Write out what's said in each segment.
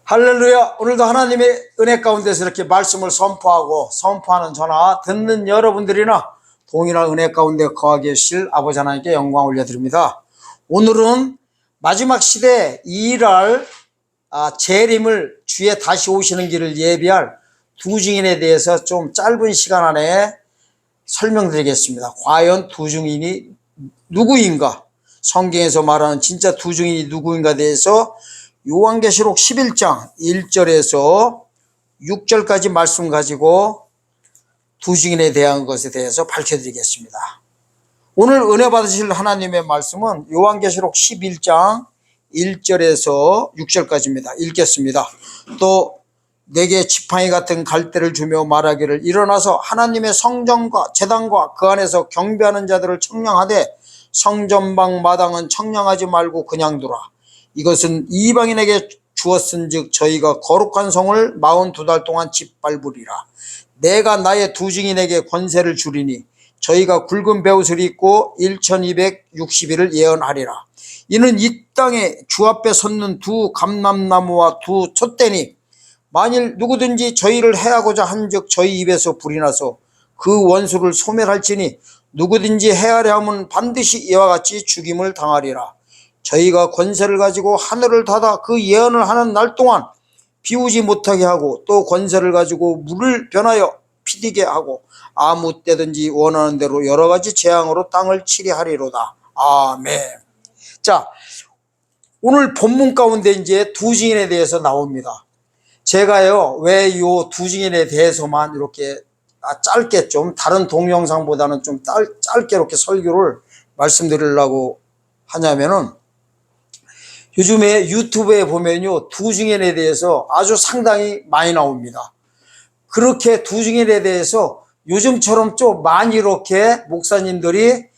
할렐루야. 오늘도 하나님의 은혜 가운데서 이렇게 말씀을 선포하는 저나 듣는 여러분들이나 동일한 은혜 가운데 거하게 하실 아버지 하나님께 영광 올려드립니다. 오늘은 마지막 시대 일할 재림을 주의 다시 오시는 길을 예비할 두 증인에 대해서 좀 짧은 시간 안에 설명드리겠습니다. 과연 두 증인이 누구인가? 성경에서 말하는 진짜 두 증인이 누구인가에 대해서 요한계시록 11장 1절에서 6절까지 말씀 가지고 두 증인에 대한 것에 대해서 밝혀드리겠습니다. 오늘 은혜 받으실 하나님의 말씀은 요한계시록 11장 1절에서 6절까지입니다. 읽겠습니다. 또 내게 지팡이 같은 갈대를 주며 말하기를 일어나서 하나님의 성전과 제단과 그 안에서 경배하는 자들을 청량하되 성전방 마당은 청량하지 말고 그냥 두라. 이것은 이방인에게 주었은즉 저희가 거룩한 성을 42달 동안 짓밟으리라. 내가 나의 두 증인에게 권세를 주리니 저희가 굵은 베옷을 입고 1260일을 예언하리라. 이는 이 땅에 주 앞에 섰는 두 감람나무와 두 촛대니 만일 누구든지 저희를 해하고자 한즉 저희 입에서 불이 나서 그 원수를 소멸할지니 누구든지 해하려 하면 반드시 이와 같이 죽임을 당하리라. 저희가 권세를 가지고 하늘을 닫아 그 예언을 하는 날 동안 비우지 못하게 하고 또 권세를 가지고 물을 변하여 피디게 하고 아무 때든지 원하는 대로 여러 가지 재앙으로 땅을 치게 하리로다. 아멘. 자, 오늘 본문 가운데 이제 두 증인에 대해서 나옵니다. 제가요, 왜 이 두 증인에 대해서만 이렇게 짧게 좀 다른 동영상보다는 좀 짧게 이렇게 설교를 말씀드리려고 하냐면은 요즘에 유튜브에 보면요, 두 증인에 대해서 아주 상당히 많이 나옵니다. 그렇게 두 증인에 대해서 요즘처럼 좀 많이 이렇게 목사님들이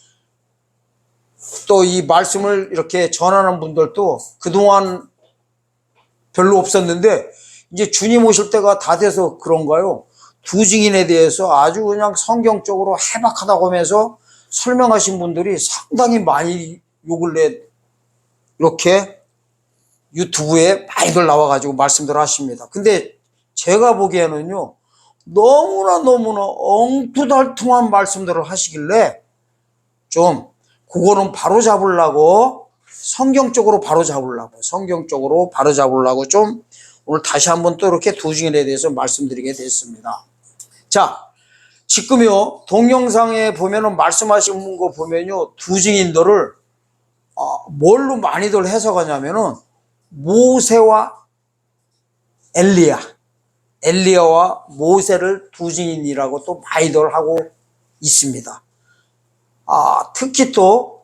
또 이 말씀을 이렇게 전하는 분들도 그동안 별로 없었는데 이제 주님 오실 때가 다 돼서 그런가요? 두 증인에 대해서 아주 그냥 성경적으로 해박하다고 하면서 설명하신 분들이 상당히 많이 요 근래 이렇게 유튜브에 많이들 나와가지고 말씀들 하십니다. 근데 제가 보기에는요, 너무나 엉투달퉁한 말씀들을 하시길래 좀 그거는 바로 잡으려고 성경적으로 바로 잡으려고 좀 오늘 다시 한번 또 이렇게 두 증인에 대해서 말씀드리게 됐습니다. 자, 지금요 동영상에 보면은 말씀하신 거 보면요, 두 증인들을 뭘로 많이들 해석하냐면은 모세와 엘리야와 모세를 두 증인이라고 또 많이들 하고 있습니다. 특히 또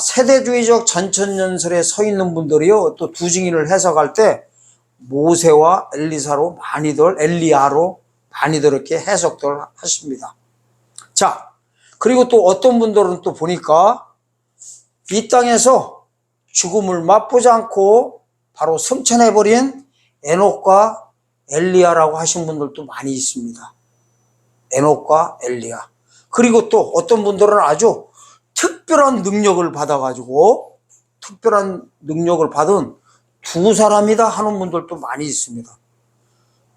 세대주의적 전천년설에 서 있는 분들이요, 또 두 증인을 해석할 때 모세와 엘리야로 많이들 이렇게 해석들 하십니다. 자, 그리고 또 어떤 분들은 또 보니까 이 땅에서 죽음을 맛보지 않고 바로 승천해버린 에녹과 엘리야라고 하신 분들도 많이 있습니다. 에녹과 엘리야. 그리고 또 어떤 분들은 아주 특별한 능력을 받은 두 사람이다 하는 분들도 많이 있습니다.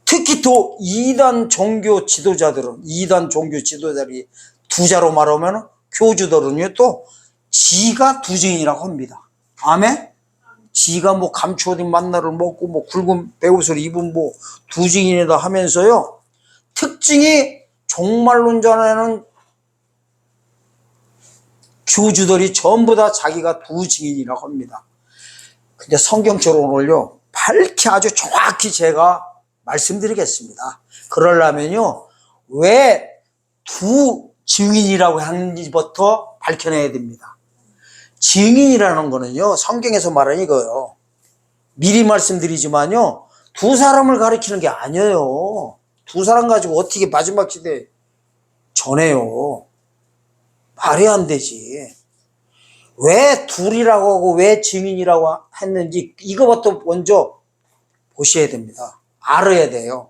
특히 또 이단 종교 지도자들이 두자로 말하면 교주들은요, 또 지가 두 증인이라고 합니다. 아멘? 지가 뭐 감추어진 만나를 먹고 뭐 굵은 베옷을 입은 뭐 두 증인이다 하면서요, 특징이 종말론자라는 교주들이 전부 다 자기가 두 증인이라고 합니다. 근데 성경적으로 오늘요, 밝히 아주 정확히 제가 말씀드리겠습니다. 그러려면요, 왜 두 증인이라고 하는지부터 밝혀내야 됩니다. 증인이라는 거는요, 성경에서 말하는 이거예요. 미리 말씀드리지만요, 두 사람을 가리키는 게 아니에요. 두 사람 가지고 어떻게 마지막 시대에 전해요. 말이 안 되지. 왜 둘이라고 하고 왜 증인이라고 했는지 이거부터 먼저 보셔야 됩니다. 알아야 돼요.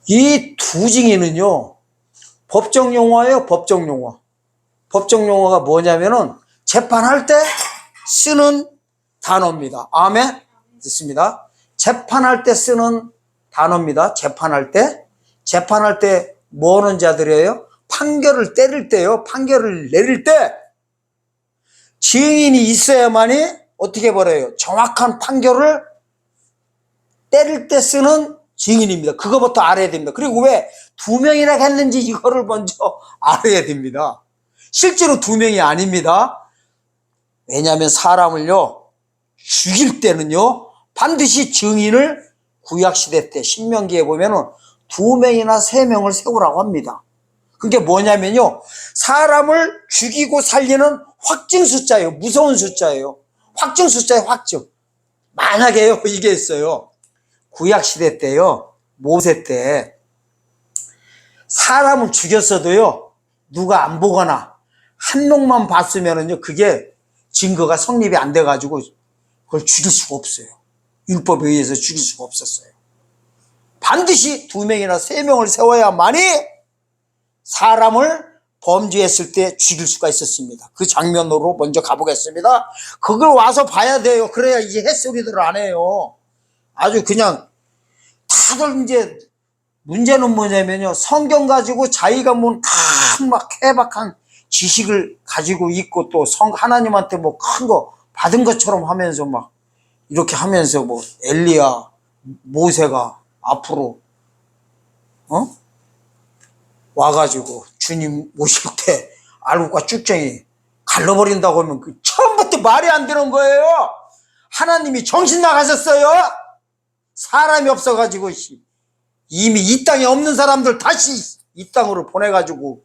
이 두 증인은요, 법정 용어예요. 법정 용어가 뭐냐면은 재판할 때 쓰는 단어입니다. 아멘? 듣습니다. 재판할 때 쓰는 단어입니다. 재판할 때 뭐 하는 자들이에요? 판결을 때릴 때요. 판결을 내릴 때 증인이 있어야만이 어떻게 벌어요? 정확한 판결을 때릴 때 쓰는 증인입니다. 그거부터 알아야 됩니다. 그리고 왜 2명이나 했는지 이거를 먼저 알아야 됩니다. 실제로 2명이 아닙니다. 왜냐하면 사람을요 죽일 때는요 반드시 증인을 구약시대 때 신명기에 보면은 2명이나 3명을 세우라고 합니다. 그게 뭐냐면요 사람을 죽이고 살리는 확증 숫자예요. 무서운 숫자예요. 확증 숫자예요. 확증. 만약에요 이게 있어요. 구약시대 때요 모세 때 사람을 죽였어도요 누가 안 보거나 한 명만 봤으면은요 그게 증거가 성립이 안 돼가지고 그걸 죽일 수가 없어요. 율법에 의해서 죽일 수가 없었어요. 반드시 2명이나 3명을 세워야만이 사람을 범죄했을 때 죽일 수가 있었습니다. 그 장면으로 먼저 가보겠습니다. 그걸 와서 봐야 돼요. 그래야 이제 햇소리들 안 해요. 아주 그냥 다들 이제 문제는 뭐냐면요 성경 가지고 자기가 막 해박한 지식을 가지고 있고 또 하나님한테 뭐 큰 거 받은 것처럼 하면서 막 이렇게 하면서 뭐 엘리야 모세가 앞으로 와가지고 주님 오실 때 알곡과 쭉정이 갈라버린다고 하면 그 처음부터 말이 안 되는 거예요. 하나님이 정신 나가셨어요. 사람이 없어가지고 이미 이 땅에 없는 사람들 다시 이 땅으로 보내가지고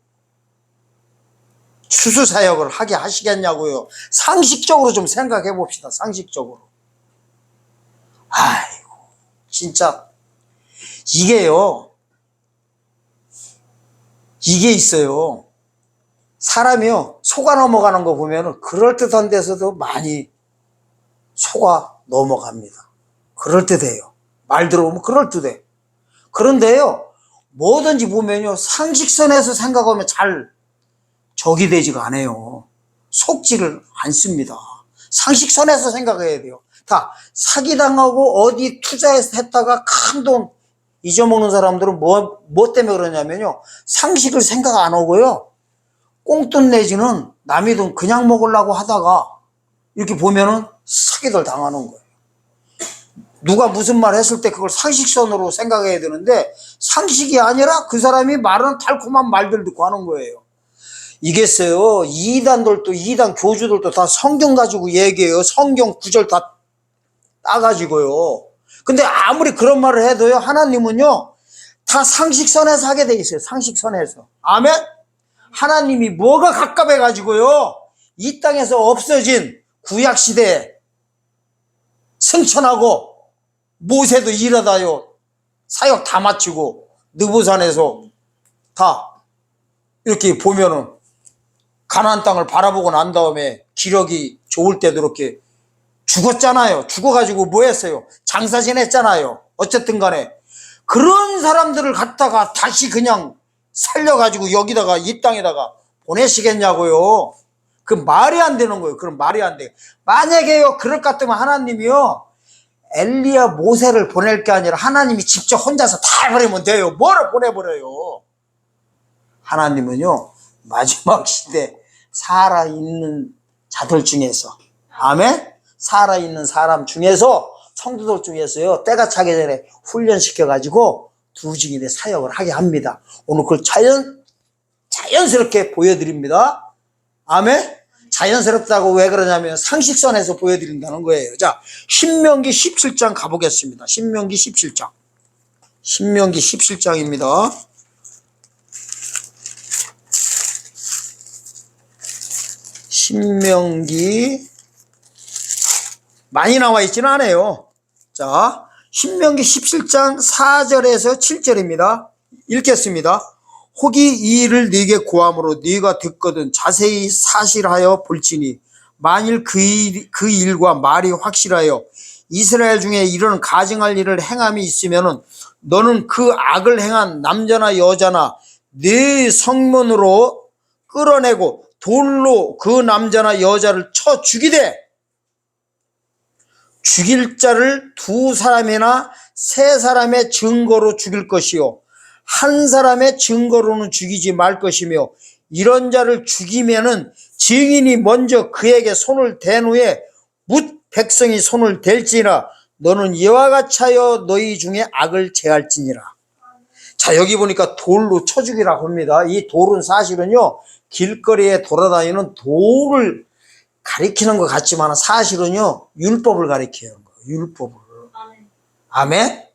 추수사역을 하게 하시겠냐고요. 상식적으로 좀 생각해 봅시다. 상식적으로. 아이고 진짜 이게요 이게 있어요. 사람이요 속아 넘어가는 거 보면은 그럴듯한 데서도 많이 속아 넘어갑니다. 그럴듯해요. 말 들어보면 그럴듯해. 그런데요 뭐든지 보면요 상식선에서 생각하면 잘 적이 되지가 않아요. 속지를 않습니다. 상식선에서 생각해야 돼요. 다 사기당하고 어디 투자해서 했다가 큰 돈 잊어먹는 사람들은 뭐 때문에 그러냐면요 상식을 생각 안 하고요 꽁돈 내지는 남의 돈 그냥 먹으려고 하다가 이렇게 보면은 사기들 당하는 거예요. 누가 무슨 말 했을 때 그걸 상식선으로 생각해야 되는데 상식이 아니라 그 사람이 말은 달콤한 말들 듣고 하는 거예요. 이겠어요. 이단 교주들도 다 성경 가지고 얘기해요. 성경 구절 다 따가지고요. 근데 아무리 그런 말을 해도요 하나님은요 다 상식선에서 하게 돼 있어요. 상식선에서. 아멘. 하나님이 뭐가 갑갑해 가지고요 이 땅에서 없어진 구약시대에 승천하고 모세도 일하다요 사역 다 마치고 느보산에서 다 이렇게 보면은 가나안 땅을 바라보고 난 다음에 기력이 좋을 때도 이렇게 죽었잖아요. 죽어가지고 뭐 했어요? 장사 지냈잖아요. 어쨌든 간에 그런 사람들을 갖다가 다시 그냥 살려가지고 여기다가 이 땅에다가 보내시겠냐고요. 그 말이 안 되는 거예요. 그럼 말이 안 돼. 만약에요 그럴 것 같으면 하나님이요 엘리야 모세를 보낼 게 아니라 하나님이 직접 혼자서 다 보내면 돼요. 뭐를 보내버려요. 하나님은요 마지막 시대 살아있는 자들 중에서 아멘? 살아있는 사람 중에서 성도들 중에서요 때가 차기 전에 훈련시켜가지고 두 증인의 사역을 하게 합니다. 오늘 그걸 자연스럽게 보여드립니다. 아멘? 자연스럽다고 왜 그러냐면 상식선에서 보여드린다는 거예요. 자, 신명기 17장 가보겠습니다. 신명기 17장. 신명기 17장입니다. 신명기 많이 나와 있지는 않아요. 자, 신명기 17장 4절에서 7절입니다. 읽겠습니다. 혹이 이 일을 네게 고함으로 네가 듣거든 자세히 사실하여 볼지니 만일 그 일과 말이 확실하여 이스라엘 중에 이런 가증할 일을 행함이 있으면은 너는 그 악을 행한 남자나 여자나 네 성문으로 끌어내고 돌로 그 남자나 여자를 쳐 죽이되 죽일 자를 두 사람이나 세 사람의 증거로 죽일 것이요 한 사람의 증거로는 죽이지 말 것이며 이런 자를 죽이면은 증인이 먼저 그에게 손을 댄 후에 뭇 백성이 손을 댈지라 너는 이와 같이 하여 너희 중에 악을 제할지니라. 자, 여기 보니까 돌로 쳐 죽이라고 합니다. 이 돌은 사실은요 길거리에 돌아다니는 돌을 가리키는 것 같지만 사실은요 율법을 가리켜요. 율법을. 아멘.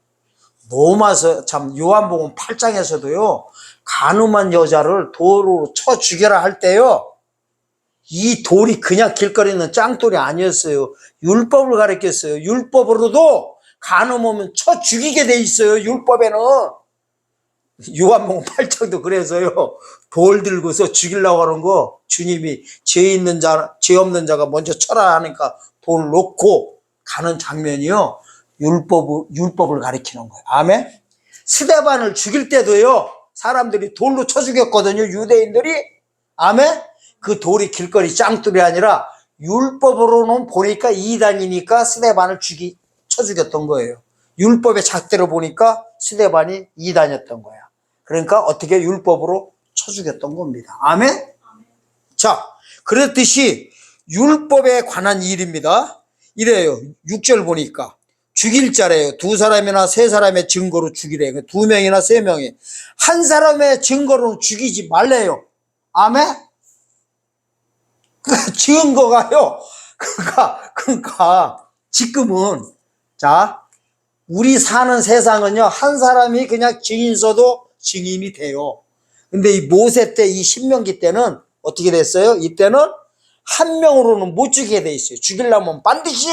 로마서 참 요한복음 8장에서도요 간음한 여자를 돌로 쳐 죽여라 할 때요 이 돌이 그냥 길거리에 있는 짱돌이 아니었어요. 율법을 가리켰어요. 율법으로도 간음하면 쳐 죽이게 돼 있어요. 율법에는. 요한복음 8장도 그래서요 돌 들고서 죽이려고 하는 거 주님이 죄 있는 자, 죄 없는 자가 먼저 쳐라 하니까 돌 놓고 가는 장면이요 율법을 가리키는 거예요. 아멘. 스데반을 죽일 때도요 사람들이 돌로 쳐 죽였거든요. 유대인들이. 아멘. 그 돌이 길거리 짱돌이 아니라 율법으로는 보니까 이단이니까 스데반을 쳐 죽였던 거예요. 율법의 잣대로 보니까 스데반이 이단이었던 거야. 그러니까 어떻게 율법으로 쳐 죽였던 겁니다. 아멘. 자, 그렇듯이 율법에 관한 일입니다. 이래요. 6절 보니까 죽일 자래요. 두 사람이나 세 사람의 증거로 죽이래요. 두 명이나 세 명이. 한 사람의 증거로는 죽이지 말래요. 아멘. 그 증거가요. 그러니까 지금은 자 우리 사는 세상은요 한 사람이 그냥 증인 써도 증인이 돼요. 근데 이 모세 때 이 신명기 때는 어떻게 됐어요? 이때는 한 명으로는 못 죽이게 돼 있어요. 죽이려면 반드시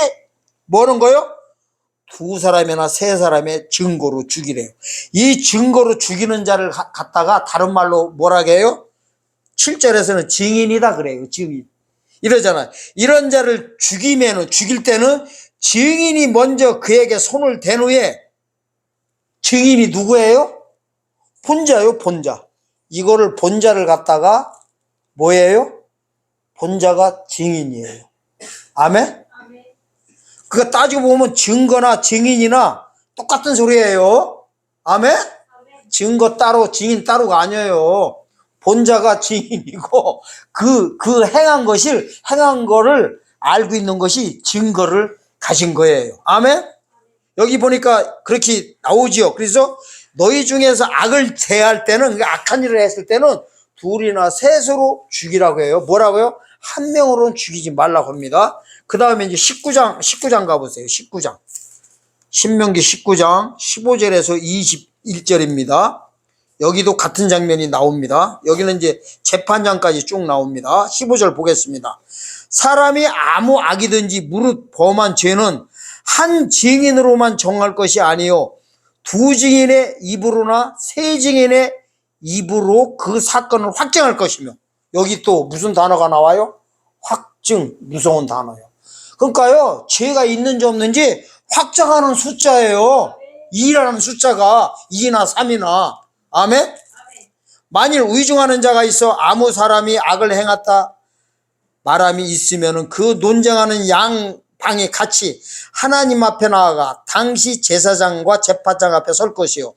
뭐는 거요? 두 사람이나 세 사람의 증거로 죽이래요. 이 증거로 죽이는 자를 갖다가 다른 말로 뭐라고 해요? 7절에서는 증인이다 그래요. 증인. 이러잖아요. 이런 자를 죽일 때는 증인이 먼저 그에게 손을 댄 후에 증인이 누구예요? 본자요, 본자. 이거를 본자를 갖다가 뭐예요? 본자가 증인이에요. 아멘? 그거 따지고 보면 증거나 증인이나 똑같은 소리예요. 아멘? 증거 따로 증인 따로가 아니에요. 본자가 증인이고 그 행한 거를 알고 있는 것이 증거를 가진 거예요. 아멘? 여기 보니까 그렇게 나오지요. 그래서 너희 중에서 악을 제할 때는 악한 일을 했을 때는 둘이나 셋으로 죽이라고 해요. 뭐라고요? 한 명으로는 죽이지 말라고 합니다. 그 다음에 이제 19장 가보세요. 19장. 신명기 19장 15절에서 21절입니다. 여기도 같은 장면이 나옵니다. 여기는 이제 재판장까지 쭉 나옵니다. 15절 보겠습니다. 사람이 아무 악이든지 무릇 범한 죄는 한 증인으로만 정할 것이 아니요 두 증인의 입으로나 세 증인의 입으로 그 사건을 확정할 것이며 여기 또 무슨 단어가 나와요? 확증, 무서운 단어예요. 그러니까요 죄가 있는지 없는지 확정하는 숫자예요. 2라는 숫자가 2나 3이나. 아멘? 만일 의중하는 자가 있어 아무 사람이 악을 행했다 말함이 있으면 그 논쟁하는 양방이 같이 하나님 앞에 나아가 당시 제사장과 재판장 앞에 설 것이요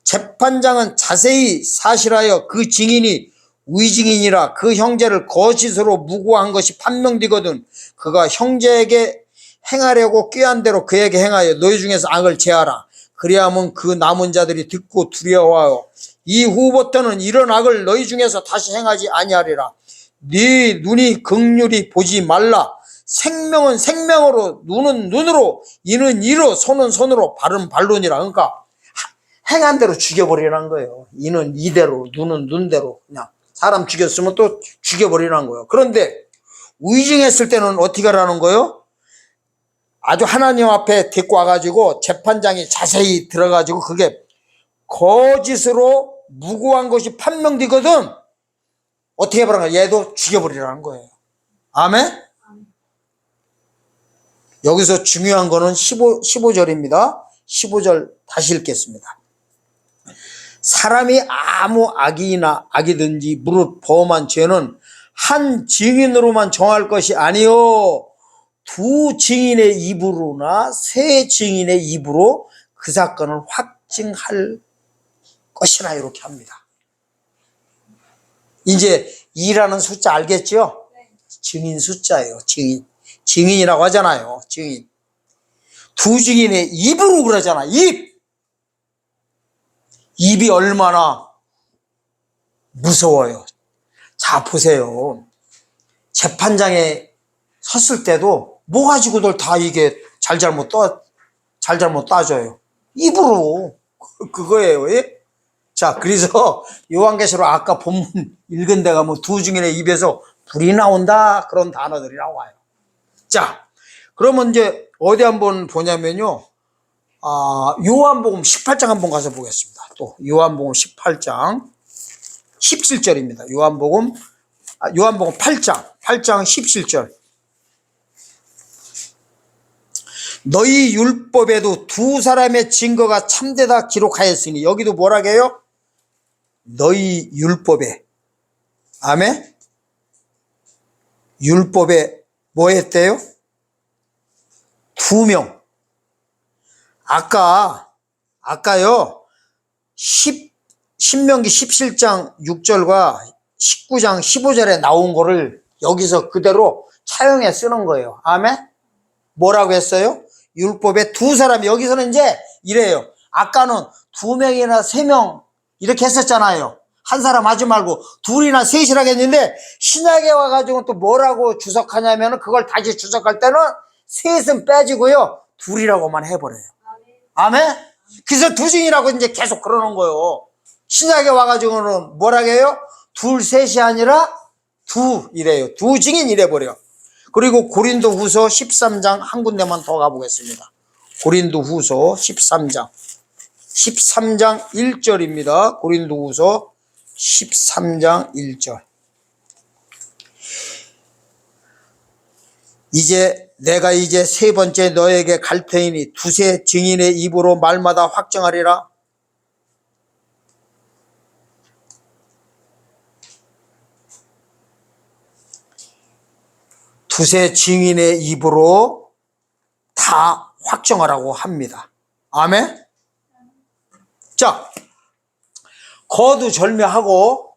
재판장은 자세히 사실하여 그 증인이 의증인이라 그 형제를 거짓으로 무고한 것이 판명되거든 그가 형제에게 행하려고 꾀한 대로 그에게 행하여 너희 중에서 악을 제하라. 그리하면 그 남은 자들이 듣고 두려워하여 이후부터는 이런 악을 너희 중에서 다시 행하지 아니하리라. 네 눈이 긍휼히 보지 말라. 생명은 생명으로 눈은 눈으로 이는 이로 손은 손으로 발은 발론이라. 그러니까 행한 대로 죽여버리라는 거예요. 이는 이대로 눈은 눈대로 그냥 사람 죽였으면 또 죽여버리라는 거예요. 그런데 의증했을 때는 어떻게 하라는 거예요? 아주 하나님 앞에 데리고 와가지고 재판장이 자세히 들어가지고 그게 거짓으로 무고한 것이 판명되거든 어떻게 해보라는 거예요? 얘도 죽여버리라는 거예요. 아멘? 여기서 중요한 거는 15절입니다. 15절 다시 읽겠습니다. 사람이 아무 악이든지 무릇 범한 죄는 한 증인으로만 정할 것이 아니요 두 증인의 입으로나 세 증인의 입으로 그 사건을 확증할 것이라 이렇게 합니다. 이제 2라는 숫자 알겠죠? 증인 숫자예요. 증인. 증인이라고 하잖아요. 증인. 두 증인의 입으로 그러잖아. 입. 입이 얼마나 무서워요. 자, 보세요. 재판장에 섰을 때도 뭐 가지고들 다 이게 잘잘못 따져요. 입으로. 그거예요. 예? 자, 그래서 요한계시록 아까 본문 읽은 데가 뭐 두 증인의 입에서 불이 나온다 그런 단어들이 나와요. 자, 그러면 이제 어디 한번 보냐면요. 요한복음 18장 한번 가서 보겠습니다. 또 요한복음 18장 17절입니다. 요한복음 8장 17절. 너희 율법에도 두 사람의 증거가 참되다 기록하였으니, 여기도 뭐라고 해요? 너희 율법에. 아멘? 율법에 뭐 했대요? 2명. 아까요, 신명기 17장 6절과 19장 15절에 나온 거를 여기서 그대로 차용해 쓰는 거예요. 아멘? 뭐라고 했어요? 율법에 두 사람이, 여기서는 이제 이래요. 아까는 2명이나 3명 이렇게 했었잖아요. 한 사람 하지 말고 둘이나 셋이라고 했는데, 신약에 와가지고 또 뭐라고 주석하냐면, 그걸 다시 주석할 때는 셋은 빼지고요, 둘이라고만 해버려요. 아멘? 그래서 두 증이라고 이제 계속 그러는 거예요. 신약에 와가지고는 뭐라고 해요? 둘, 셋이 아니라 이래요. 두 증인 이래버려. 그리고 고린도후서 13장 한 군데만 더 가보겠습니다. 고린도후서 13장 1절입니다. 고린도후서 13장 1절. 내가 이제 세 번째 너에게 갈 터이니 두세 증인의 입으로 말마다 확정하리라. 두세 증인의 입으로 다 확정하라고 합니다. 아멘? 자, 거두절미하고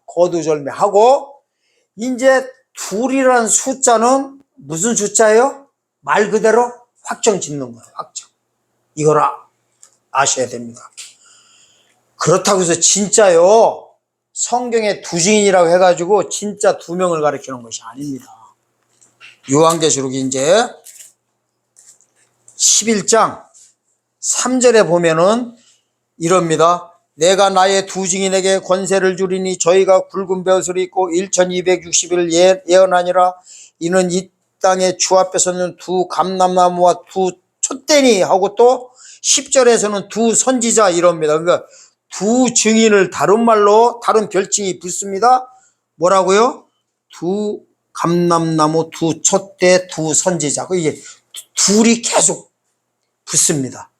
이제 둘이라는 숫자는 무슨 숫자예요? 말 그대로 확정 짓는 거예요. 확정. 이걸 아셔야 됩니다. 그렇다고 해서 진짜요, 성경에 두 증인이라고 해가지고 진짜 2명을 가리키는 것이 아닙니다. 요한계시록이 이제 11장 3절에 보면은 이럽니다. 내가 나의 두 증인에게 권세를 주리니 저희가 굵은 벼슬을 입고 1260일 예언하니라. 이는 이 땅의 주 앞에서는 두 감람나무와 두 촛대니 하고, 또 10절에서는 두 선지자 이럽니다. 그러니까 두 증인을 다른 말로 다른 별칭이 붙습니다. 뭐라고요? 두 감람나무, 두 촛대, 두 선지자. 이게 둘이 계속 붙습니다.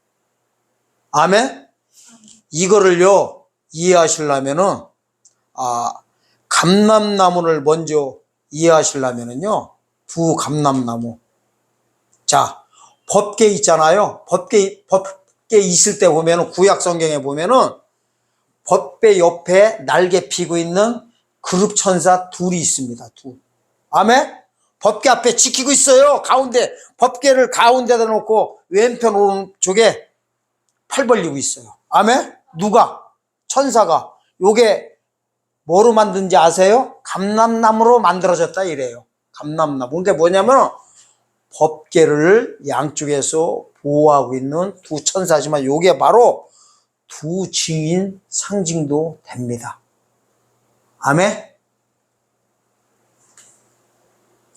아멘? 이거를요, 이해하시려면은, 감람나무를 먼저 이해하시려면은요, 두 감람나무. 자, 법궤 있잖아요. 법궤 있을 때 보면은, 구약 성경에 보면은, 법궤 옆에 날개 피고 있는 그룹 천사 둘이 있습니다. 둘. 아멘? 법궤 앞에 지키고 있어요. 가운데, 법궤를 가운데다 놓고 왼편 오른쪽에 팔 벌리고 있어요. 아멘? 누가? 천사가. 요게 뭐로 만든지 아세요? 감람나무로 만들어졌다 이래요. 감람나무. 그게 뭐냐면 법궤를 양쪽에서 보호하고 있는 두 천사지만, 요게 바로 두 증인 상징도 됩니다. 아멘?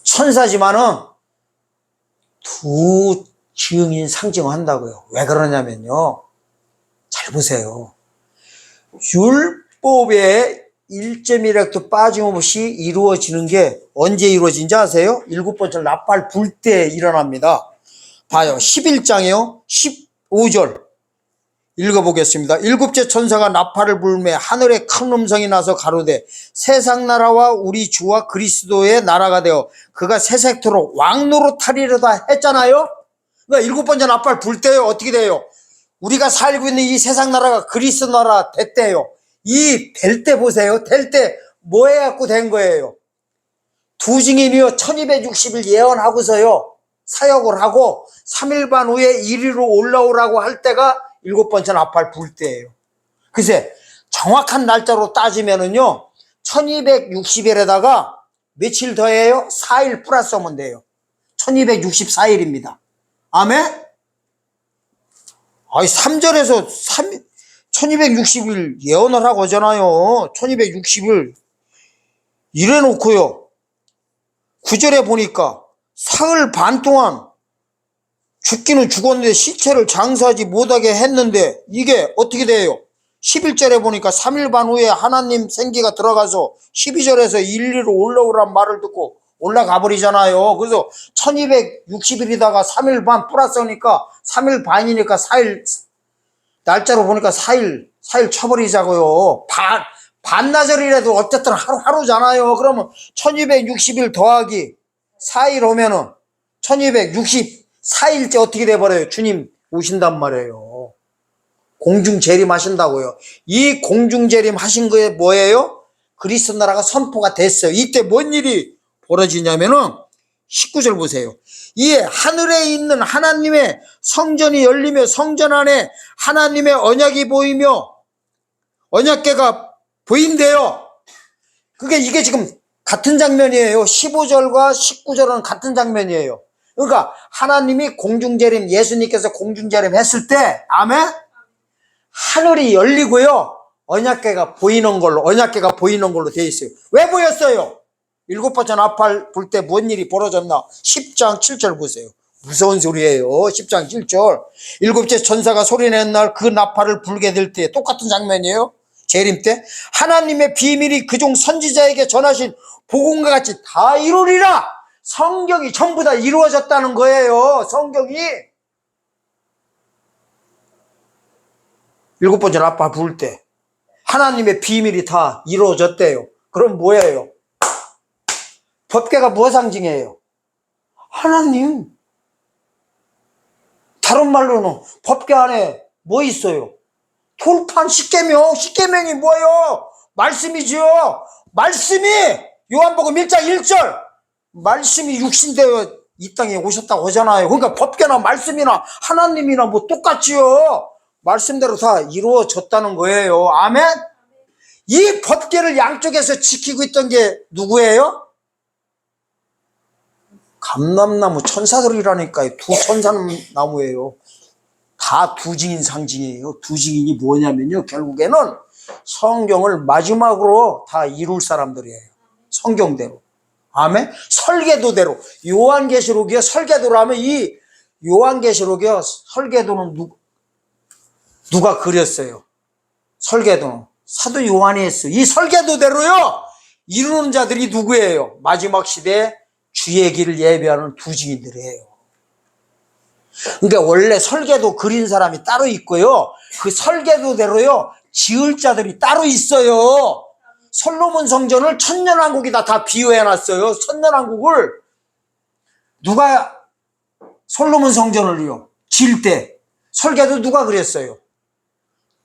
천사지만은 두 증인 상징한다고요. 왜 그러냐면요, 잘 보세요. 율법에 1.1획도 빠짐없이 이루어지는 게 언제 이루어진지 아세요? 7번째 나팔 불 때 일어납니다. 봐요. 11장이요 15절. 읽어보겠습니다. 일곱째 천사가 나팔을 불매 하늘에 큰 음성이 나서 가로되 세상 나라와 우리 주와 그리스도의 나라가 되어 그가 세세토록 왕노릇하리로다 했잖아요. 그러니까 일곱 번째 나팔 불 때요 어떻게 돼요? 우리가 살고 있는 이 세상 나라가 그리스도 나라 됐대요. 이 될 때 보세요. 될 때 뭐 해갖고 된 거예요? 두 증인이요 1260일 예언하고서요 사역을 하고 3일 반 후에 이리로 올라오라고 할 때가 일곱 번째 나팔 불 때예요. 글쎄 정확한 날짜로 따지면은요 1260일에다가 며칠 더해요? 4일 플러스 하면 돼요. 1264일입니다. 아멘? 아니 3절에서 1260일 예언을 하고 오잖아요. 1260일 이래 놓고요 9절에 보니까 사흘 반 동안 죽기는 죽었는데 시체를 장사하지 못하게 했는데 이게 어떻게 돼요? 11절에 보니까 3일 반 후에 하나님 생기가 들어가서 12절에서 일리로 올라오란 말을 듣고 올라가 버리잖아요. 그래서 1260일이다가 3일 반 플러스 하니까 3일 반이니까 4일 날짜로 보니까 4일 쳐버리자고요. 반나절이라도 어쨌든 하루잖아요. 그러면 1260일 더하기 4일 오면은 1264일째 어떻게 돼버려요? 주님 오신단 말이에요. 공중재림 하신다고요. 이 공중재림 하신 거에 뭐예요? 그리스도 나라가 선포가 됐어요. 이때 뭔 일이 벌어지냐면은 19절 보세요. 이에 하늘에 있는 하나님의 성전이 열리며 성전 안에 하나님의 언약이 보이며 언약궤가 보인대요. 이게 지금 같은 장면이에요. 15절과 19절은 같은 장면이에요. 그러니까 하나님이 공중재림, 예수님께서 공중재림 했을 때 아멘? 하늘이 열리고요 언약궤가 보이는 걸로 되어 있어요. 왜 보였어요? 일곱 번째 나팔 불 때 뭔 일이 벌어졌나? 10장 7절 보세요. 무서운 소리예요. 10장 7절. 일곱째 천사가 소리낸 날 그 나팔을 불게 될 때 똑같은 장면이에요. 재림 때 하나님의 비밀이 그종 선지자에게 전하신 복음과 같이 다 이루리라. 성경이 전부 다 이루어졌다는 거예요. 성경이 일곱 번째 나팔 불 때 하나님의 비밀이 다 이루어졌대요. 그럼 뭐예요? 법궤가 뭐 상징해요? 하나님. 다른 말로는 법궤 안에 뭐 있어요? 돌판 십계명이 뭐예요? 말씀이죠. 말씀이 요한복음 1장 1절 말씀이 육신되어 이 땅에 오셨다고 하잖아요. 그러니까 법궤나 말씀이나 하나님이나 뭐 똑같지요. 말씀대로 다 이루어졌다는 거예요. 아멘? 이 법궤를 양쪽에서 지키고 있던 게 누구예요? 감람나무 천사들이라니까요. 두 천사나무예요. 다 두 증인 상징이에요. 두 증인이 뭐냐면요. 결국에는 성경을 마지막으로 다 이룰 사람들이에요. 성경대로. 아멘? 설계도대로. 요한계시록이요. 설계도로 하면 이 요한계시록이요. 설계도는 누가 그렸어요? 설계도는 사도 요한이 했어요. 이 설계도대로요. 이루는 자들이 누구예요? 마지막 시대에 주의 길을 예배하는 두 증인들이에요. 그러니까 원래 설계도 그린 사람이 따로 있고요. 그 설계도대로요. 지을 자들이 따로 있어요. 솔로몬 성전을 천년왕국이다 다 비유해놨어요. 천년왕국을 누가 솔로몬 성전을요 지을 때 설계도 누가 그랬어요?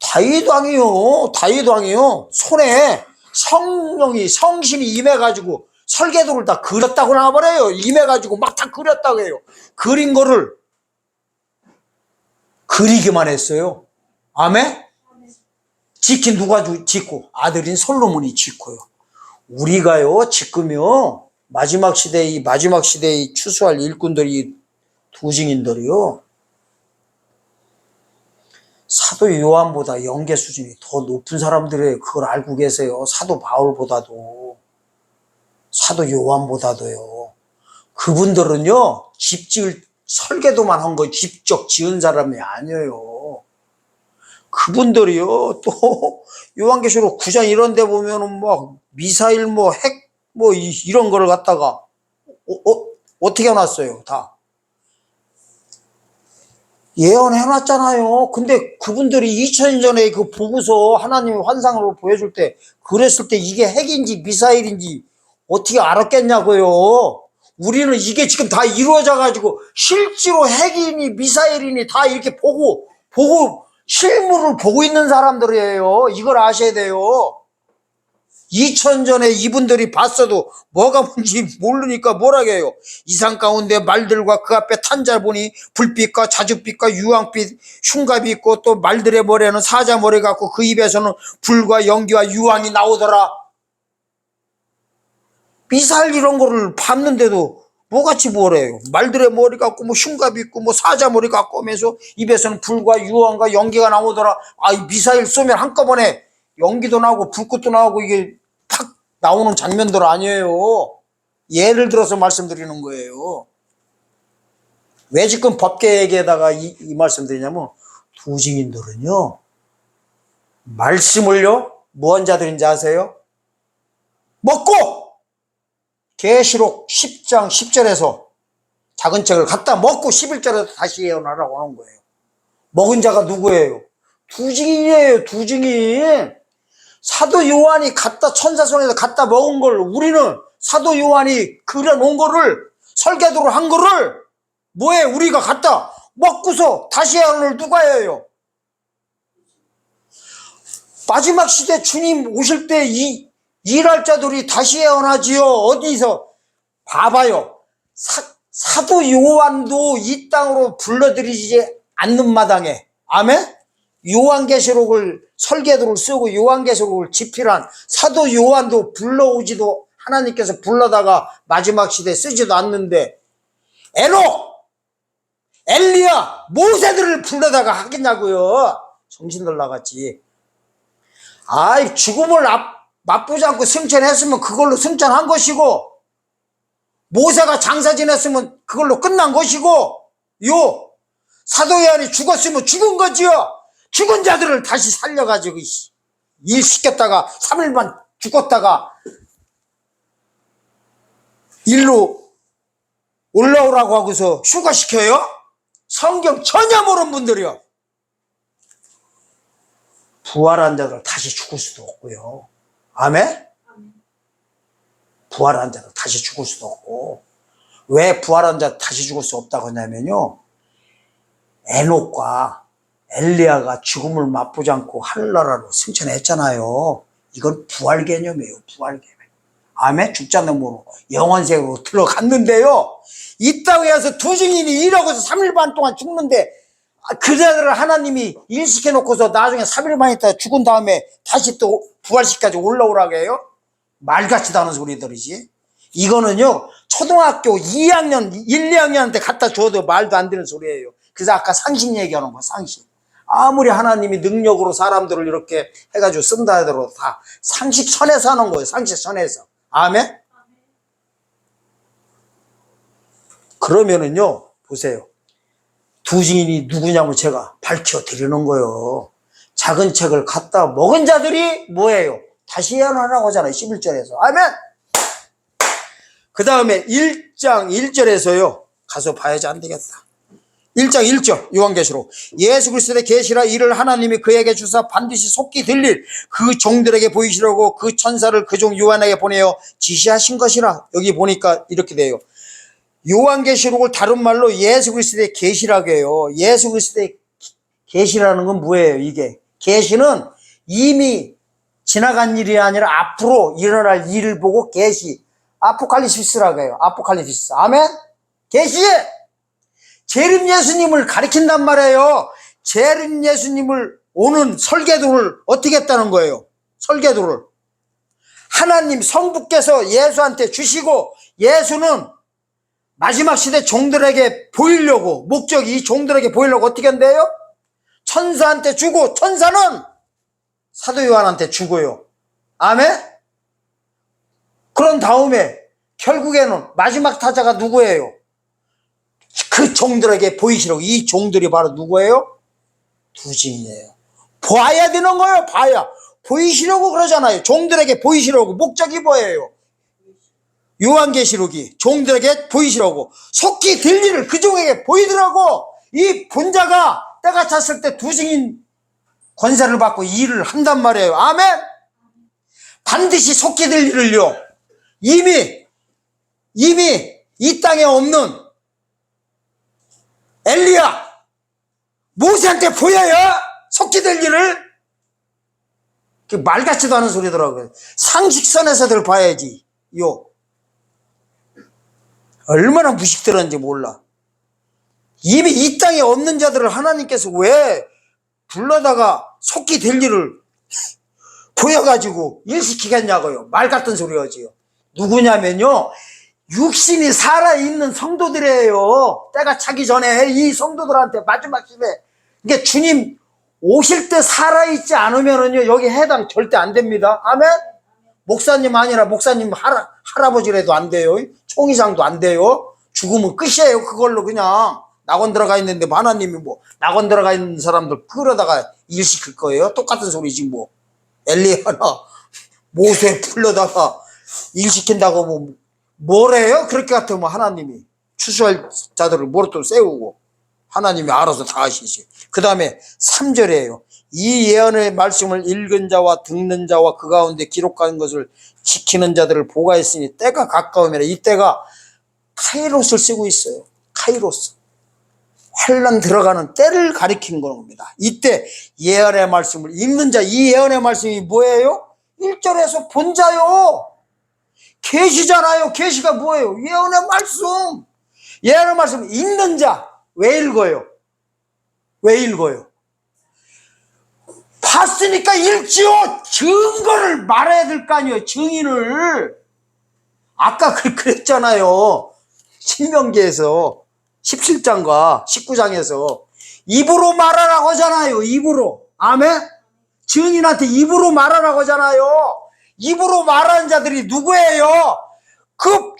다윗 왕이요. 손에 성신이 임해가지고 설계도를 다 그렸다고 나와버려요. 임해가지고 막 다 그렸다고 해요. 그린 거를 그리기만 했어요. 아멘? 지킨 누가 짓고? 아들인 솔로몬이 짓고요. 우리가요 지금요 마지막 시대의 추수할 일꾼들이 두 증인들이요 사도 요한보다 영계 수준이 더 높은 사람들이에요. 그걸 알고 계세요. 사도 바울보다도 사도 요한보다도요. 그분들은요 설계도만 한 거 직접 지은 사람이 아니에요. 그분들이요 또 요한계시록 9장 이런 데 보면은 막 미사일 핵 이런 거를 갖다가 어떻게 해놨어요. 다 예언해놨잖아요. 근데 그분들이 2000년 전에 그 보고서 하나님이 환상으로 보여줄 때 그랬을 때 이게 핵인지 미사일인지 어떻게 알았겠냐고요. 우리는 이게 지금 다 이루어져 가지고 실제로 핵이니 미사일이니 다 이렇게 보고 실물을 보고 있는 사람들이에요. 이걸 아셔야 돼요. 2000 전에 이분들이 봤어도 뭐가 뭔지 모르니까 뭐라게요. 이상 가운데 말들과 그 앞에 탄자를 보니 불빛과 자줏빛과 유황빛 흉갑이 있고 또 말들의 머리에는 사자 머리 같고 그 입에서는 불과 연기와 유황이 나오더라. 미사일 이런 거를 봤는데도 뭐같이 뭐래요. 말들의 머리 같고 뭐 흉갑이 있고 뭐 사자 머리 같고 하면서 입에서는 불과 유황과 연기가 나오더라. 아, 이 미사일 쏘면 한꺼번에 연기도 나오고 불꽃도 나오고 이게 탁 나오는 장면들 아니에요. 예를 들어서 말씀드리는 거예요. 왜 지금 법계에다가 이 말씀 드리냐면 두 증인들은요 말씀을요 무언 자들인지 아세요? 먹고 계시록 10장 10절에서 작은 책을 갖다 먹고 11절에서 다시 예언하라고 하는 거예요. 먹은 자가 누구예요? 두 증인이에요. 두 증인. 사도 요한이 갖다 천사 손에서 갖다 먹은 걸 우리는 사도 요한이 그려놓은 거를 설계도로 한 거를 뭐에 우리가 갖다 먹고서 다시 예언을 누가 해요? 마지막 시대 주님 오실 때 일할 자들이 다시 예언하지요. 어디서 봐봐요. 사도 요한도 이 땅으로 불러들이지 않는 마당에 아멘? 요한계시록을 설계도를 쓰고 요한계시록을 집필한 사도 요한도 불러오지도 하나님께서 불러다가 마지막 시대에 쓰지도 않는데 에녹, 엘리야, 모세들을 불러다가 하겠냐고요. 정신들 나갔지. 아이 죽음을 맛보지 않고 승천했으면 그걸로 승천한 것이고 모세가 장사 지냈으면 그걸로 끝난 것이고 사도 요한이 죽었으면 죽은 거지요. 죽은 자들을 다시 살려가지고 일 시켰다가 3일만 죽었다가 일로 올라오라고 하고서 휴가시켜요? 성경 전혀 모르는 분들이요. 부활한 자들 다시 죽을 수도 없고요. 아멘? 부활한 자들 다시 죽을 수도 없고. 왜 부활한 자 다시 죽을 수 없다고 하냐면요. 에녹과 엘리야가 죽음을 맛보지 않고 하늘나라로 승천했잖아요. 이건 부활 개념이에요. 부활 개념. 아멘? 죽지 않는 몸으로 영원세계로 들어갔는데요. 이 땅에 와서 두 증인이 일하고서 3일 반 동안 죽는데 그 자들을 하나님이 일시켜놓고서 나중에 3일 반 있다가 죽은 다음에 다시 또 부활시켜가지고 올라오라고 해요? 말 같지도 않은 소리들이지. 이거는요 초등학교 2학년 1, 2학년한테 갖다 줘도 말도 안 되는 소리예요. 그래서 아까 상식 얘기하는 거 상식. 아무리 하나님이 능력으로 사람들을 이렇게 해가지고 쓴다 하더라도 다 상식선에서 하는 거예요. 상식선에서. 아멘? 그러면은요 보세요. 두 증인이 누구냐면 제가 밝혀드리는 거예요. 작은 책을 갖다 먹은 자들이 뭐예요? 다시 예언하라고 하잖아요. 11절에서. 아멘? 그 다음에 1장 1절에서요. 가서 봐야지 안 되겠다. 1장 1절 요한계시록 예수 그리스도의 계시라 이를 하나님이 그에게 주사 반드시 속히 들릴 그 종들에게 보이시려고 그 천사를 그 종 요한에게 보내어 지시하신 것이라. 여기 보니까 이렇게 돼요. 요한계시록을 다른 말로 예수 그리스도의 계시라고 해요. 예수 그리스도의 계시라는 건 뭐예요? 이게 계시는 이미 지나간 일이 아니라 앞으로 일어날 일을 보고 계시 아포칼립시스라고 해요. 아포칼립시스. 아멘? 계시 재림 예수님을 가리킨단 말이에요. 재림 예수님을 오는 설계도를 어떻게 했다는 거예요? 설계도를 하나님 성부께서 예수한테 주시고 예수는 마지막 시대 종들에게 보이려고 목적이 이 종들에게 보이려고 어떻게 한대요? 천사한테 주고 천사는 사도 요한한테 주고요. 아멘? 그런 다음에 결국에는 마지막 타자가 누구예요? 그 종들에게 보이시라고. 이 종들이 바로 누구예요? 두 증인이에요. 봐야 되는 거예요. 봐야. 보이시려고 그러잖아요. 종들에게 보이시려고. 목적이 뭐예요? 요한계시록이 종들에게 보이시라고 속히 들리를 그 종에게 보이더라고. 이 본자가 때가 찼을 때 두 증인 권세를 받고 일을 한단 말이에요. 아멘. 반드시 속히 될 일을요, 이미 이 땅에 없는 엘리야 모세한테 보여야 속히 될 일을. 말 같지도 않은 소리더라고요. 상식선에서들 봐야지. 얼마나 무식들었는지 몰라. 이미 이 땅에 없는 자들을 하나님께서 왜 불러다가 속히 될 일을 보여가지고 일시키겠냐고요. 말 같은 소리하지요. 누구냐면요, 육신이 살아있는 성도들이에요. 때가 차기 전에 이 성도들한테 마지막 시대, 이게 주님 오실 때 살아있지 않으면은요, 여기 해당 절대 안 됩니다. 아멘? 목사님 아니라 목사님 할아버지라도 안 돼요. 총회장도 안 돼요. 죽으면 끝이에요. 그걸로 그냥 낙원 들어가 있는데 하나님이 뭐 낙원 들어가 있는 사람들 끌어다가 일 시킬 거예요. 똑같은 소리지 뭐. 엘리야나 모세 불러다가 일 시킨다고 뭐 뭐래요? 그렇게 같으면 하나님이 추수할 자들을 뭐로 세우고 하나님이 알아서 다 하시지. 그 다음에 3절이에요. 이 예언의 말씀을 읽은 자와 듣는 자와 그 가운데 기록한 것을 지키는 자들을 보가했으니 때가 가까우면, 이 때가 카이로스를 쓰고 있어요. 카이로스. 환란 들어가는 때를 가리키는 겁니다. 이때 예언의 말씀을 읽는 자, 이 예언의 말씀이 뭐예요? 1절에서 본자요. 계시잖아요. 계시가 뭐예요? 예언의 말씀. 예언의 말씀 읽는 자. 왜 읽어요? 왜 읽어요? 봤으니까 읽지요. 증거를 말해야 될 거 아니에요. 증인을. 아까 그랬잖아요. 신명기에서 17장과 19장에서 입으로 말하라고 하잖아요. 입으로. 아멘? 증인한테 입으로 말하라고 하잖아요. 입으로 말하는 자들이 누구예요? 그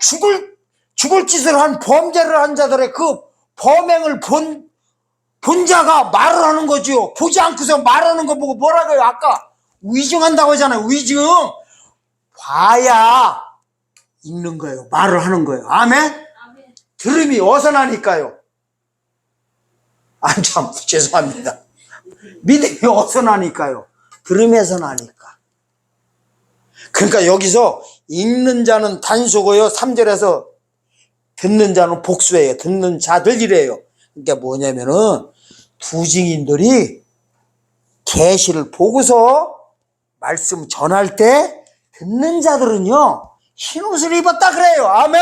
죽을 짓을 한, 범죄를 한 자들의 그 범행을 본 자가 말을 하는 거지요. 보지 않고서 말하는 거 보고 뭐라고요? 아까 위증한다고 하잖아요. 위증. 봐야 읽는 거예요. 말을 하는 거예요. 아멘? 들음이 어디서 나니까요? 참 죄송합니다. 믿음이 어디서 나니까요? 들음에서 나니까. 그러니까 여기서 읽는 자는 단수고요, 3절에서 듣는 자는 복수예요. 듣는 자들이래요. 그러니까 뭐냐면은 두 증인들이 계시를 보고서 말씀 전할 때 듣는 자들은요, 흰옷을 입었다 그래요. 아멘.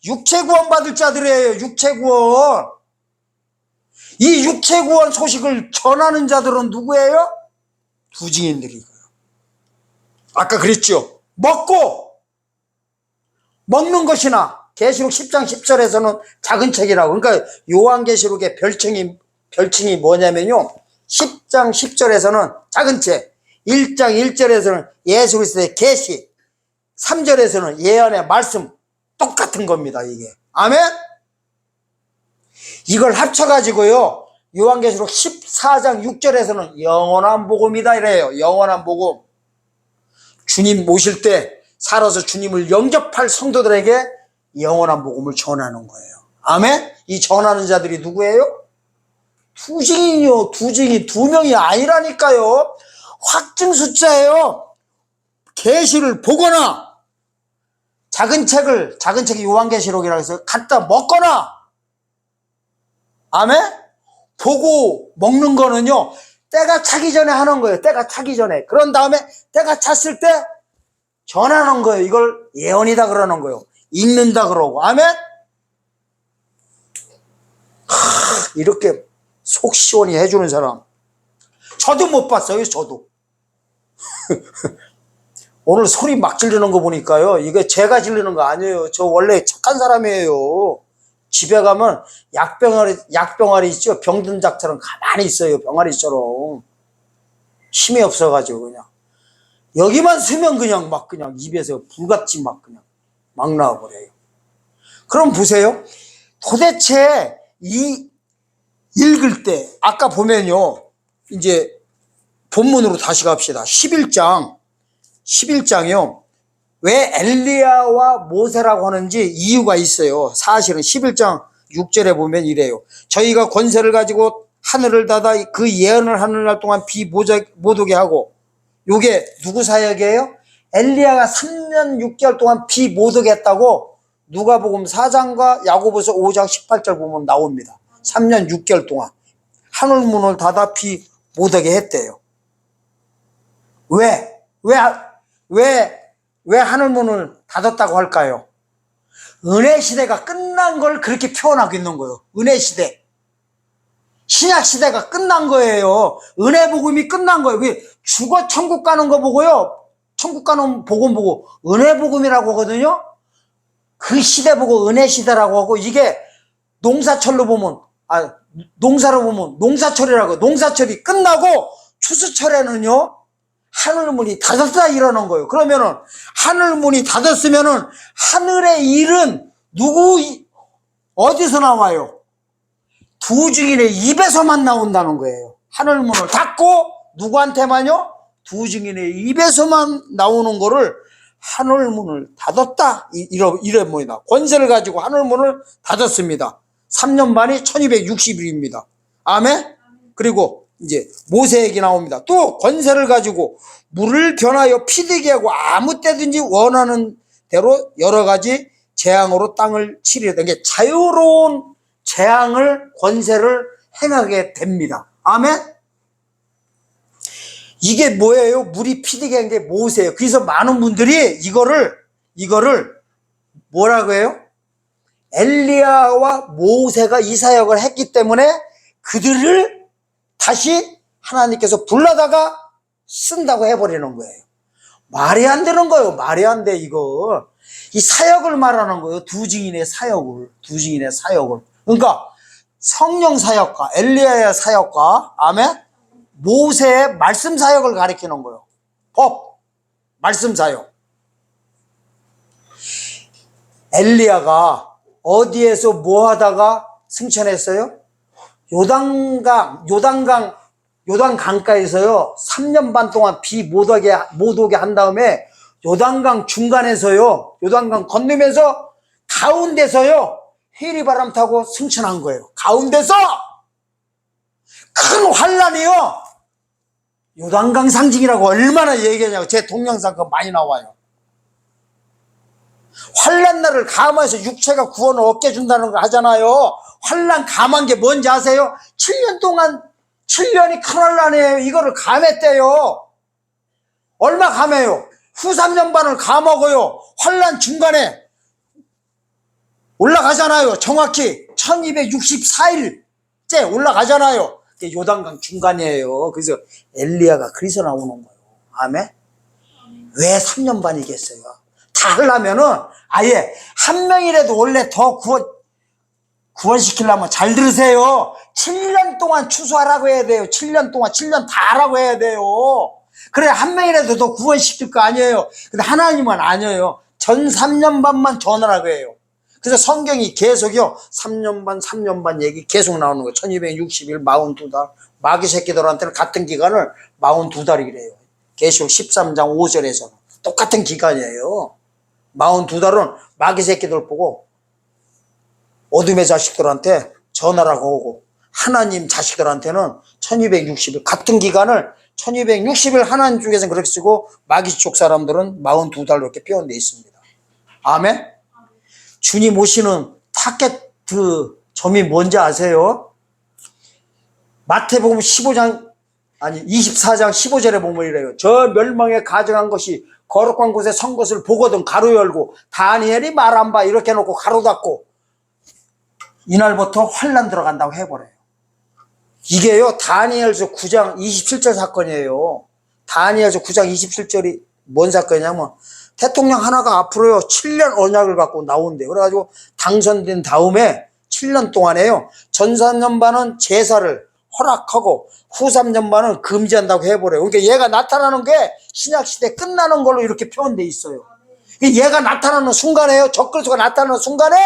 육체 구원 받을 자들이에요. 육체 구원. 이 육체 구원 소식을 전하는 자들은 누구예요? 두 증인들이고요. 아까 그랬죠. 먹는 것이나 계시록 10장 10절에서는 작은 책이라고. 그러니까 요한계시록의 별칭이 뭐냐면요, 10장 10절에서는 작은 책, 1장 1절에서는 예수 그리스도의 계시, 3절에서는 예언의 말씀, 똑같은 겁니다. 이게. 아멘. 이걸 합쳐가지고요, 요한계시록 14장 6절에서는 영원한 복음이다 이래요. 영원한 복음. 주님 오실 때 살아서 주님을 영접할 성도들에게 영원한 복음을 전하는 거예요. 아멘. 이 전하는 자들이 누구예요? 두 증인이요. 두 증인, 두 명이 아니라니까요. 확증 숫자예요. 계시를 보거나 작은 책이 요한계시록이라고 해서 갖다 먹거나, 아멘? 보고 먹는 거는요, 때가 차기 전에 하는 거예요. 때가 차기 전에. 그런 다음에 때가 찼을 때 전하는 거예요. 이걸 예언이다 그러는 거예요. 읽는다 그러고. 아멘? 이렇게 속 시원히 해주는 사람 저도 못 봤어요. 저도. 오늘 소리 막 지르는 거 보니까요, 이게 제가 지르는 거 아니에요. 저 원래 착한 사람이에요. 집에 가면 약병아리 있죠? 병든 작처럼 가만히 있어요. 병아리처럼. 힘이 없어가지고 그냥. 여기만 쓰면 그냥 입에서 불같이 막 나와버려요. 그럼 보세요. 도대체 이 읽을 때, 아까 보면요, 이제 본문으로 다시 갑시다. 11장이요. 왜 엘리야와 모세라고 하는지 이유가 있어요. 사실은 11장 6절에 보면 이래요. 저희가 권세를 가지고 하늘을 닫아 그 예언을 하는 날 동안 비 못 오게 하고, 요게 누구 사역이에요? 엘리야가 3년 6개월 동안 비 못 오게 했다고 누가복음 4장과 야고보서 5장 18절 보면 나옵니다. 3년 6개월 동안 하늘 문을 닫아 비 못 오게 했대요. 왜 하늘 문을 닫았다고 할까요? 은혜 시대가 끝난 걸 그렇게 표현하고 있는 거예요. 은혜 시대. 신약 시대가 끝난 거예요. 은혜 복음이 끝난 거예요. 죽어 천국 가는 거 보고요. 천국 가는 복음 보고 은혜 복음이라고 하거든요. 그 시대 보고 은혜 시대라고 하고, 이게 농사철로 보면, 농사로 보면 농사철이라고, 농사철이 끝나고 추수철에는요, 하늘문이 닫았다 이러는 거예요. 그러면은 하늘문이 닫았으면은 하늘의 일은 어디서 나와요? 두 증인의 입에서만 나온다는 거예요. 하늘문을 닫고 누구한테만요? 두 증인의 입에서만 나오는 거를 하늘문을 닫았다 이래 뭐이다. 권세를 가지고 하늘문을 닫았습니다. 3년 반이 1260일입니다. 아멘? 그리고 이제 모세에게 나옵니다. 또 권세를 가지고 물을 변하여 피되게 하고 아무 때든지 원하는 대로 여러 가지 재앙으로 땅을 치리라. 이게 자유로운 재앙을, 권세를 행하게 됩니다. 아멘? 이게 뭐예요? 물이 피되게 한 게 모세예요. 그래서 많은 분들이 이거를 뭐라고 해요? 엘리야와 모세가 이 사역을 했기 때문에 그들을 다시 하나님께서 불러다가 쓴다고 해버리는 거예요. 말이 안 되는 거예요. 말이 안 돼, 이거. 이 사역을 말하는 거예요. 두 증인의 사역을. 그러니까 성령 사역과 엘리야의 사역과, 아멘? 모세의 말씀 사역을 가리키는 거예요. 법, 말씀 사역. 엘리야가 어디에서 뭐 하다가 승천했어요? 요단강가에서요, 3년 반 동안 비 못 오게 한 다음에 요단강 중간에서요, 요단강 건너면서 가운데서요, 해리바람 타고 승천한 거예요. 가운데서 큰 환란이요. 요단강 상징이라고 얼마나 얘기하냐고. 제 동영상 그거 많이 나와요. 환란날을 감화해서 육체가 구원을 얻게 준다는 거 하잖아요. 환란 감한 게 뭔지 아세요? 7년 동안 7년이 큰 환란이에요. 이거를 감했대요. 얼마 감해요? 후 3년 반을 감하고요. 환란 중간에 올라가잖아요. 정확히 1264일째 올라가잖아요. 요단강 중간이에요. 그래서 엘리야가 그래서 나오는 거예요. 아멘? 왜 3년 반이겠어요? 다 하려면은 아예 한 명이라도 원래 더 구원시키려면 잘 들으세요. 7년 동안 추수하라고 해야 돼요. 7년 동안, 7년 다 하라고 해야 돼요. 그래, 한 명이라도 더 구원시킬 거 아니에요. 근데 하나님은 아니에요. 전 3년 반만 전하라고 해요. 그래서 성경이 계속요, 3년 반 얘기 계속 나오는 거예요. 1260일, 42달. 마귀 새끼들한테는 같은 기간을 42달이래요. 계시록 13장 5절에서는. 똑같은 기간이에요. 42달은 마귀 새끼들 보고 어둠의 자식들한테 전하라고 하고, 하나님 자식들한테는 1260일, 같은 기간을 1260일 하나님 쪽에서는 그렇게 쓰고 마귀 쪽 사람들은 42달로 이렇게 표현되어 있습니다. 아멘? 주님 오시는 타겟 점이 뭔지 아세요? 마태복음 24장 15절에 보면 이래요. 저 멸망에 가증한 것이 거룩한 곳에 선 것을 보거든 가로 열고 다니엘이 말 안 봐 이렇게 해놓고 가로 닫고 이날부터 환란 들어간다고 해버려요. 이게요, 다니엘서 9장 27절 사건이에요. 다니엘서 9장 27절이 뭔 사건이냐면, 대통령 하나가 앞으로요 7년 언약을 갖고 나온대요. 그래가지고 당선된 다음에 7년 동안에요, 전 3년 반은 제사를 허락하고 후 3년 반은 금지한다고 해버려요. 그러니까 얘가 나타나는 게 신약시대 끝나는 걸로 이렇게 표현돼 있어요. 얘가 나타나는 순간에요, 적그리스도가 나타나는 순간에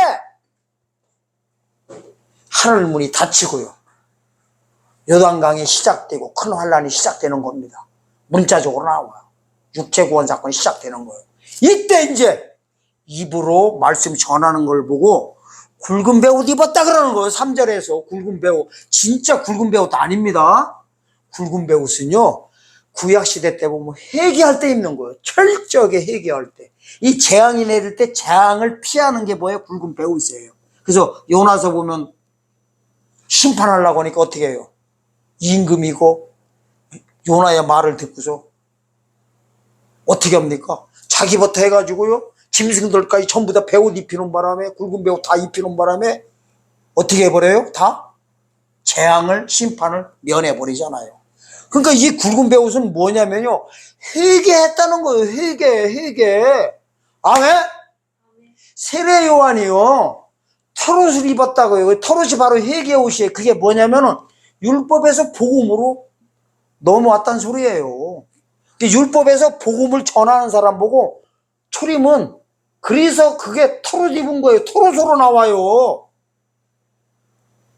하늘문이 닫히고요, 요단강이 시작되고 큰 환란이 시작되는 겁니다. 문자적으로 나와요. 육체구원 사건이 시작되는 거예요. 이때 이제 입으로 말씀 전하는 걸 보고 굵은 배옷 입었다 그러는 거예요. 3절에서 굵은 배옷. 진짜 굵은 배옷도 아닙니다. 굵은 배옷은요, 구약시대 때 보면 회개할 때 입는 거예요. 철저하게 회개할 때. 이 재앙이 내릴 때 재앙을 피하는 게 뭐예요? 굵은 배옷이에요. 그래서 요나서 보면 심판하려고 하니까 어떻게 해요? 임금이고 요나의 말을 듣고서 어떻게 합니까? 자기부터 해가지고요, 짐승들까지 전부 다 배옷 입히는 바람에, 굵은 배옷 다 입히는 바람에 어떻게 해버려요? 다 재앙을, 심판을 면해버리잖아요. 그러니까 이 굵은 배옷은 뭐냐면요, 회개했다는 거예요. 회개. 아멘? 세례 요한이요, 털옷을 입었다고요. 털옷이 바로 회개 옷이에요. 그게 뭐냐면은 율법에서 복음으로 넘어왔다는 소리예요. 율법에서 복음을 전하는 사람 보고 초림은, 그래서 그게 털옷 입은 거예요. 털옷으로 나와요.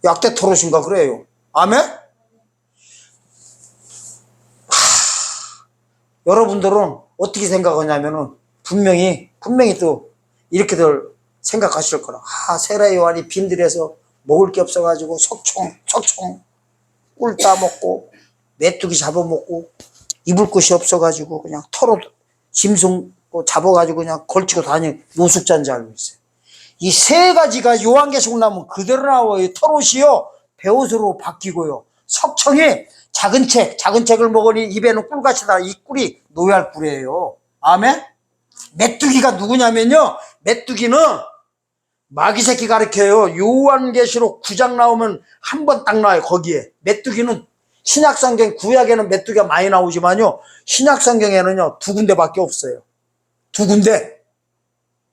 약대 털옷인가 그래요. 아멘? 여러분들은 어떻게 생각하냐면은 분명히 또 이렇게들 생각하실 거라. 세례 요한이 빈들에서 먹을 게 없어가지고 석총 꿀 따먹고 메뚜기 잡아먹고 입을 곳이 없어가지고 그냥 털옷 짐승 잡아가지고 그냥 걸치고 다니는 노숙자인 줄 알고 있어요. 이 세 가지가 요한계시록 나오면 그대로 나와요. 털옷이요, 배옷으로 바뀌고요, 석청이 작은 책을 먹으니 입에는 꿀같이 다. 이 꿀이 노예할 꿀이에요. 아멘? 메뚜기가 누구냐면요, 메뚜기는 마귀 새끼 가르쳐요. 요한계시록 9장 나오면 한 번 딱 나와요. 거기에 메뚜기는, 신약성경, 구약에는 메뚜기가 많이 나오지만요, 신약성경에는요 2군데밖에 없어요. 2군데.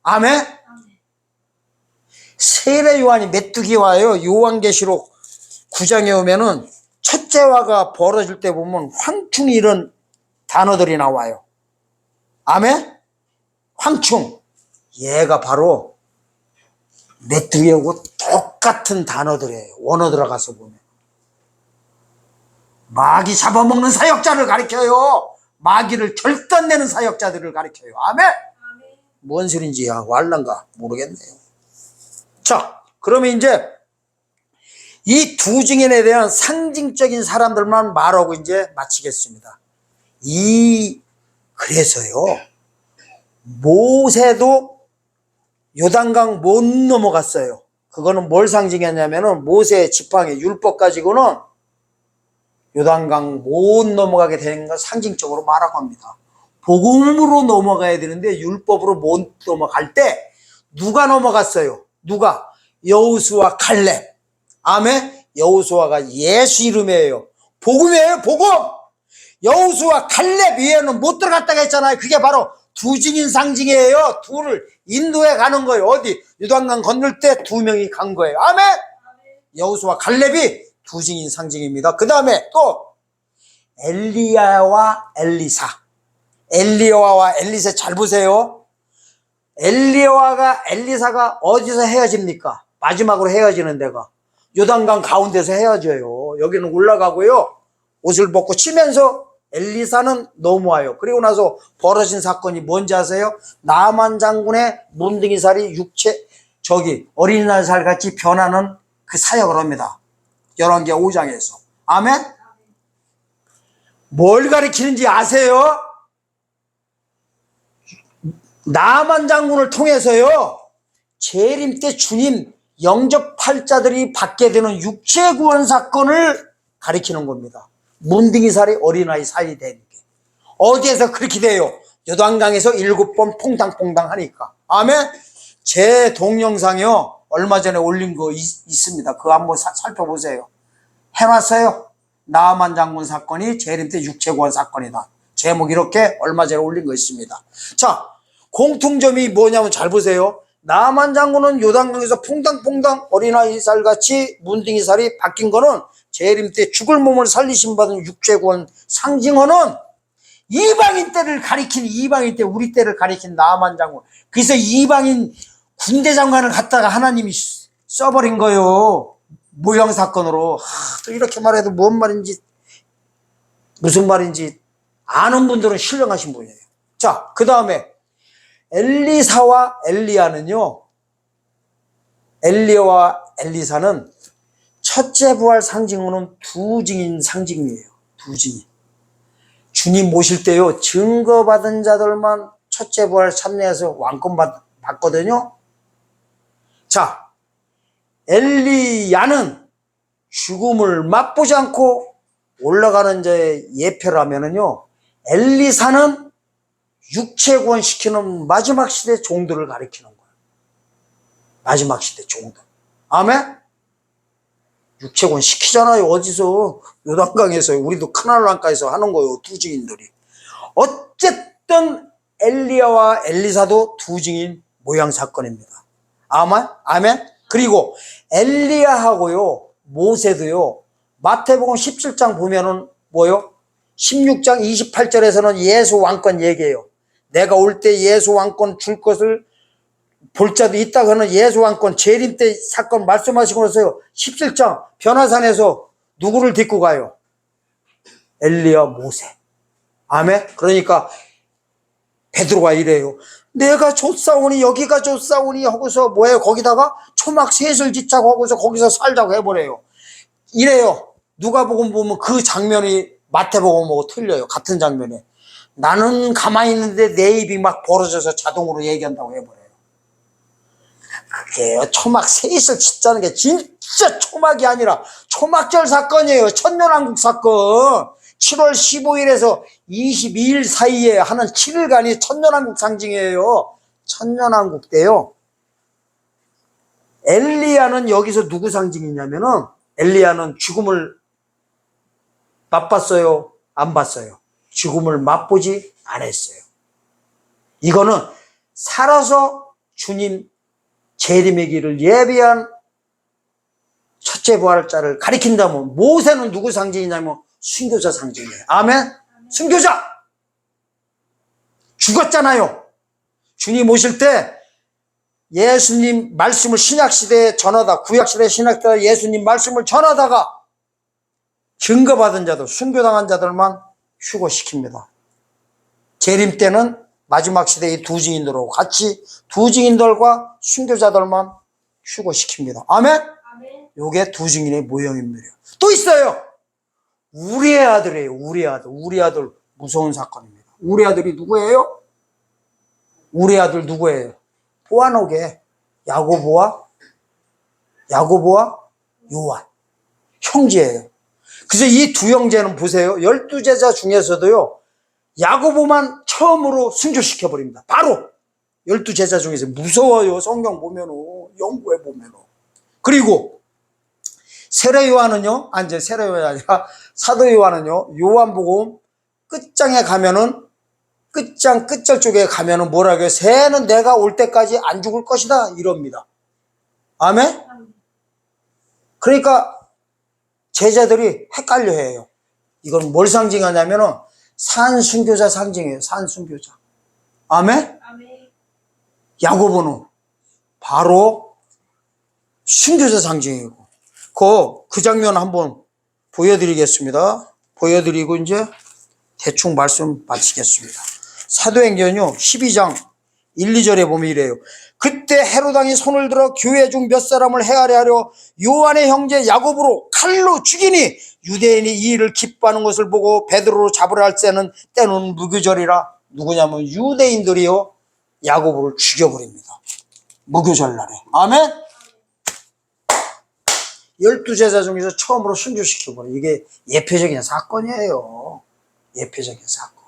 아멘? 세례 요한이 메뚜기와요. 요한계시록 9장에 오면은 첫째화가 벌어질 때 보면 황충, 이런 단어들이 나와요. 아멘? 황충. 얘가 바로 메뚜기하고 똑같은 단어들이에요. 원어 들어가서 보면. 마귀 잡아먹는 사역자를 가리켜요. 마귀를 결단내는 사역자들을 가리켜요. 아멘? 뭔 소린지 왈란가 모르겠네요. 자, 그러면 이제 이 두 증인에 대한 상징적인 사람들만 말하고 이제 마치겠습니다. 그래서요, 모세도 요단강 못 넘어갔어요. 그거는 뭘 상징했냐면은 모세의 지팡이 율법 가지고는 요단강 못 넘어가게 되는 걸 상징적으로 말하고 합니다. 복음으로 넘어가야 되는데 율법으로 못 넘어갈 때 누가 넘어갔어요? 누가? 여호수아, 칼렙. 아멘? 여호수아가 예수 이름이에요. 복음이에요, 복음. 여호수아, 칼렙 위에는 못 들어갔다고 했잖아요. 그게 바로 두 증인 상징이에요. 둘을 인도해 가는 거예요. 어디? 요단강 건널 때 2명이 간 거예요. 아멘? 여호수아, 칼렙이 두 증인 상징입니다. 그 다음에 또 엘리야와 엘리사. 엘리야와 엘리사 잘 보세요. 엘리야와 엘리사가 어디서 헤어집니까? 마지막으로 헤어지는 데가 요단강 가운데서 헤어져요. 여기는 올라가고요, 옷을 벗고 치면서 엘리사는 넘어와요. 그리고 나서 벌어진 사건이 뭔지 아세요? 나만 장군의 문둥이살이 어린이날 살같이 변하는 그 사역을 합니다. 열왕기하 5장에서. 아멘? 뭘 가리키는지 아세요? 나만 장군을 통해서요, 재림 때 주님 영접팔자들이 받게 되는 육체 구원 사건을 가리키는 겁니다. 문둥이살이 어린아이 살이 되는 게. 어디에서 그렇게 돼요? 요단강에서 7번 퐁당퐁당 하니까. 아멘? 제 동영상이요, 얼마 전에 올린 거 있습니다. 그거 한번 살펴보세요. 해놨어요. 나만 장군 사건이 재림 때 육체 구원 사건이다. 제목 이렇게 얼마 전에 올린 거 있습니다. 자, 공통점이 뭐냐면 잘 보세요. 나만 장군은 요단강에서 퐁당퐁당 어린아이 살같이 문둥이 살이 바뀐 거는 재림 때 죽을 몸을 살리심 받은 육체 구원 상징어는 이방인 때를 가리킨, 이방인 때 우리 때를 가리킨 나만 장군. 그래서 이방인 군대 장관을 갖다가 하나님이 써버린 거예요. 모형 사건으로. 또 이렇게 말해도 뭔 말인지 무슨 말인지 아는 분들은 신령하신 분이에요. 자, 그 다음에 엘리사와 엘리야는요, 엘리야와 엘리사는 첫째 부활 상징으로는 두 증인 상징이에요. 두 증인. 주님 모실 때요, 증거받은 자들만 첫째 부활 참여해서 왕권 받거든요. 자, 엘리야는 죽음을 맛보지 않고 올라가는 자의 예표라면은요, 엘리사는 육체 구원시키는 마지막 시대 종들을 가리키는 거예요. 마지막 시대 종들. 아멘? 육체 구원시키잖아요. 어디서? 요단강에서. 우리도 카나안강에서 하는 거예요. 두 증인들이. 어쨌든 엘리야와 엘리사도 두 증인 모양 사건입니다. 아멘? 아멘? 그리고 엘리야하고요, 모세도요, 마태복음 17장 보면은 뭐요? 16장 28절에서는 예수 왕권 얘기해요. 내가 올 때 예수 왕권 줄 것을 볼 자도 있다고 하는 예수 왕권 재림 때 사건 말씀하시고 나서요, 17장 변화산에서 누구를 데리고 가요? 엘리야, 모세. 아멘? 그러니까 베드로가 이래요. 내가 좁사오니 여기가 좁사오니 하고서 뭐예요? 거기다가 초막 셋을 짓자고 하고서 거기서 살자고 해버려요. 이래요. 누가복음 보면 그 장면이 마태복음하고 틀려요. 같은 장면에. 나는 가만히 있는데 내 입이 막 벌어져서 자동으로 얘기한다고 해버려요. 그게 초막 셋을 짓자는 게 진짜 초막이 아니라 초막절 사건이에요. 천년왕국 사건. 7월 15일에서 22일 사이에 하는 7일간이 천년왕국 상징이에요. 천년왕국 때요. 엘리야는 여기서 누구 상징이냐면은, 엘리야는 죽음을 맛봤어요? 안 봤어요? 죽음을 맛보지 않았어요. 이거는 살아서 주님 재림의 길을 예비한 첫째 부활자를 가리킨다면, 모세는 누구 상징이냐면 순교자 상징이에요. 아멘? 순교자! 죽었잖아요. 주님 오실 때 예수님 말씀을 신약시대에 전하다, 구약시대 신약시대에 예수님 말씀을 전하다가 증거받은 자들, 순교당한 자들만 휴거시킵니다. 재림 때는 마지막 시대의 두 증인들하고 같이 두 증인들과 순교자들만 휴거시킵니다. 아멘? 요게 두 증인의 모형입니다. 또 있어요. 우리의 아들이에요. 우리 아들. 우리 아들 무서운 사건입니다. 우리 아들이 누구예요? 우리 아들 누구예요? 보아노게 야고보와 요한 형제예요. 그래서 이 두 형제는 보세요. 12제자 중에서도요, 야고보만 처음으로 순교시켜버립니다. 바로 12제자 중에서. 무서워요. 성경 보면은, 연구해 보면은. 그리고 세례 요한은요, 아니 세례 요한이 아니라 사도 요한은요, 요한복음 끝장에 가면은, 끝장 끝절 쪽에 가면은 뭐라고요? 새는 내가 올 때까지 안 죽을 것이다 이럽니다. 아멘? 그러니까 제자들이 헷갈려해요. 이건 뭘 상징하냐면은 산순교자 상징이에요. 산순교자. 아멘? 야고보는 바로 순교자 상징이고, 그 장면 한번 보여드리겠습니다. 보여드리고 이제 대충 말씀 마치겠습니다. 사도행전요 12장 1, 2절에 보면 이래요. 그때 헤로당이 손을 들어 교회 중 몇 사람을 헤아려 하려 요한의 형제 야고보로 칼로 죽이니, 유대인이 이 일을 기뻐하는 것을 보고 베드로로 잡으려 할 때는 무교절이라. 누구냐면 유대인들이요, 야고보를 죽여버립니다. 무교절 날에. 아멘? 12제자 중에서 처음으로 순교시켜버려. 이게 예표적인 사건이에요. 예표적인 사건.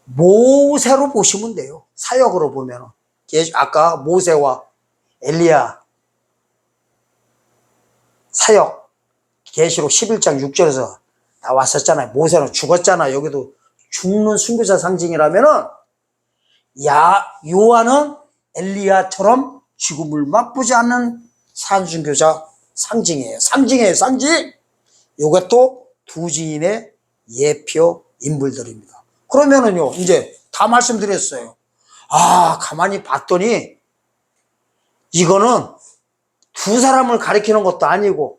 모세로 보시면 돼요. 사역으로 보면. 아까 모세와 엘리야 사역, 계시록 11장 6절에서 나왔었잖아요. 모세는 죽었잖아. 여기도 죽는 순교자 상징이라면은, 요한은 엘리야처럼 죽음을 맛보지 않는 산순교자 상징이에요. 상징이에요. 상징. 이것도 두 증인의 예표 인물들입니다. 그러면은요, 이제 다 말씀드렸어요. 가만히 봤더니 이거는 두 사람을 가리키는 것도 아니고,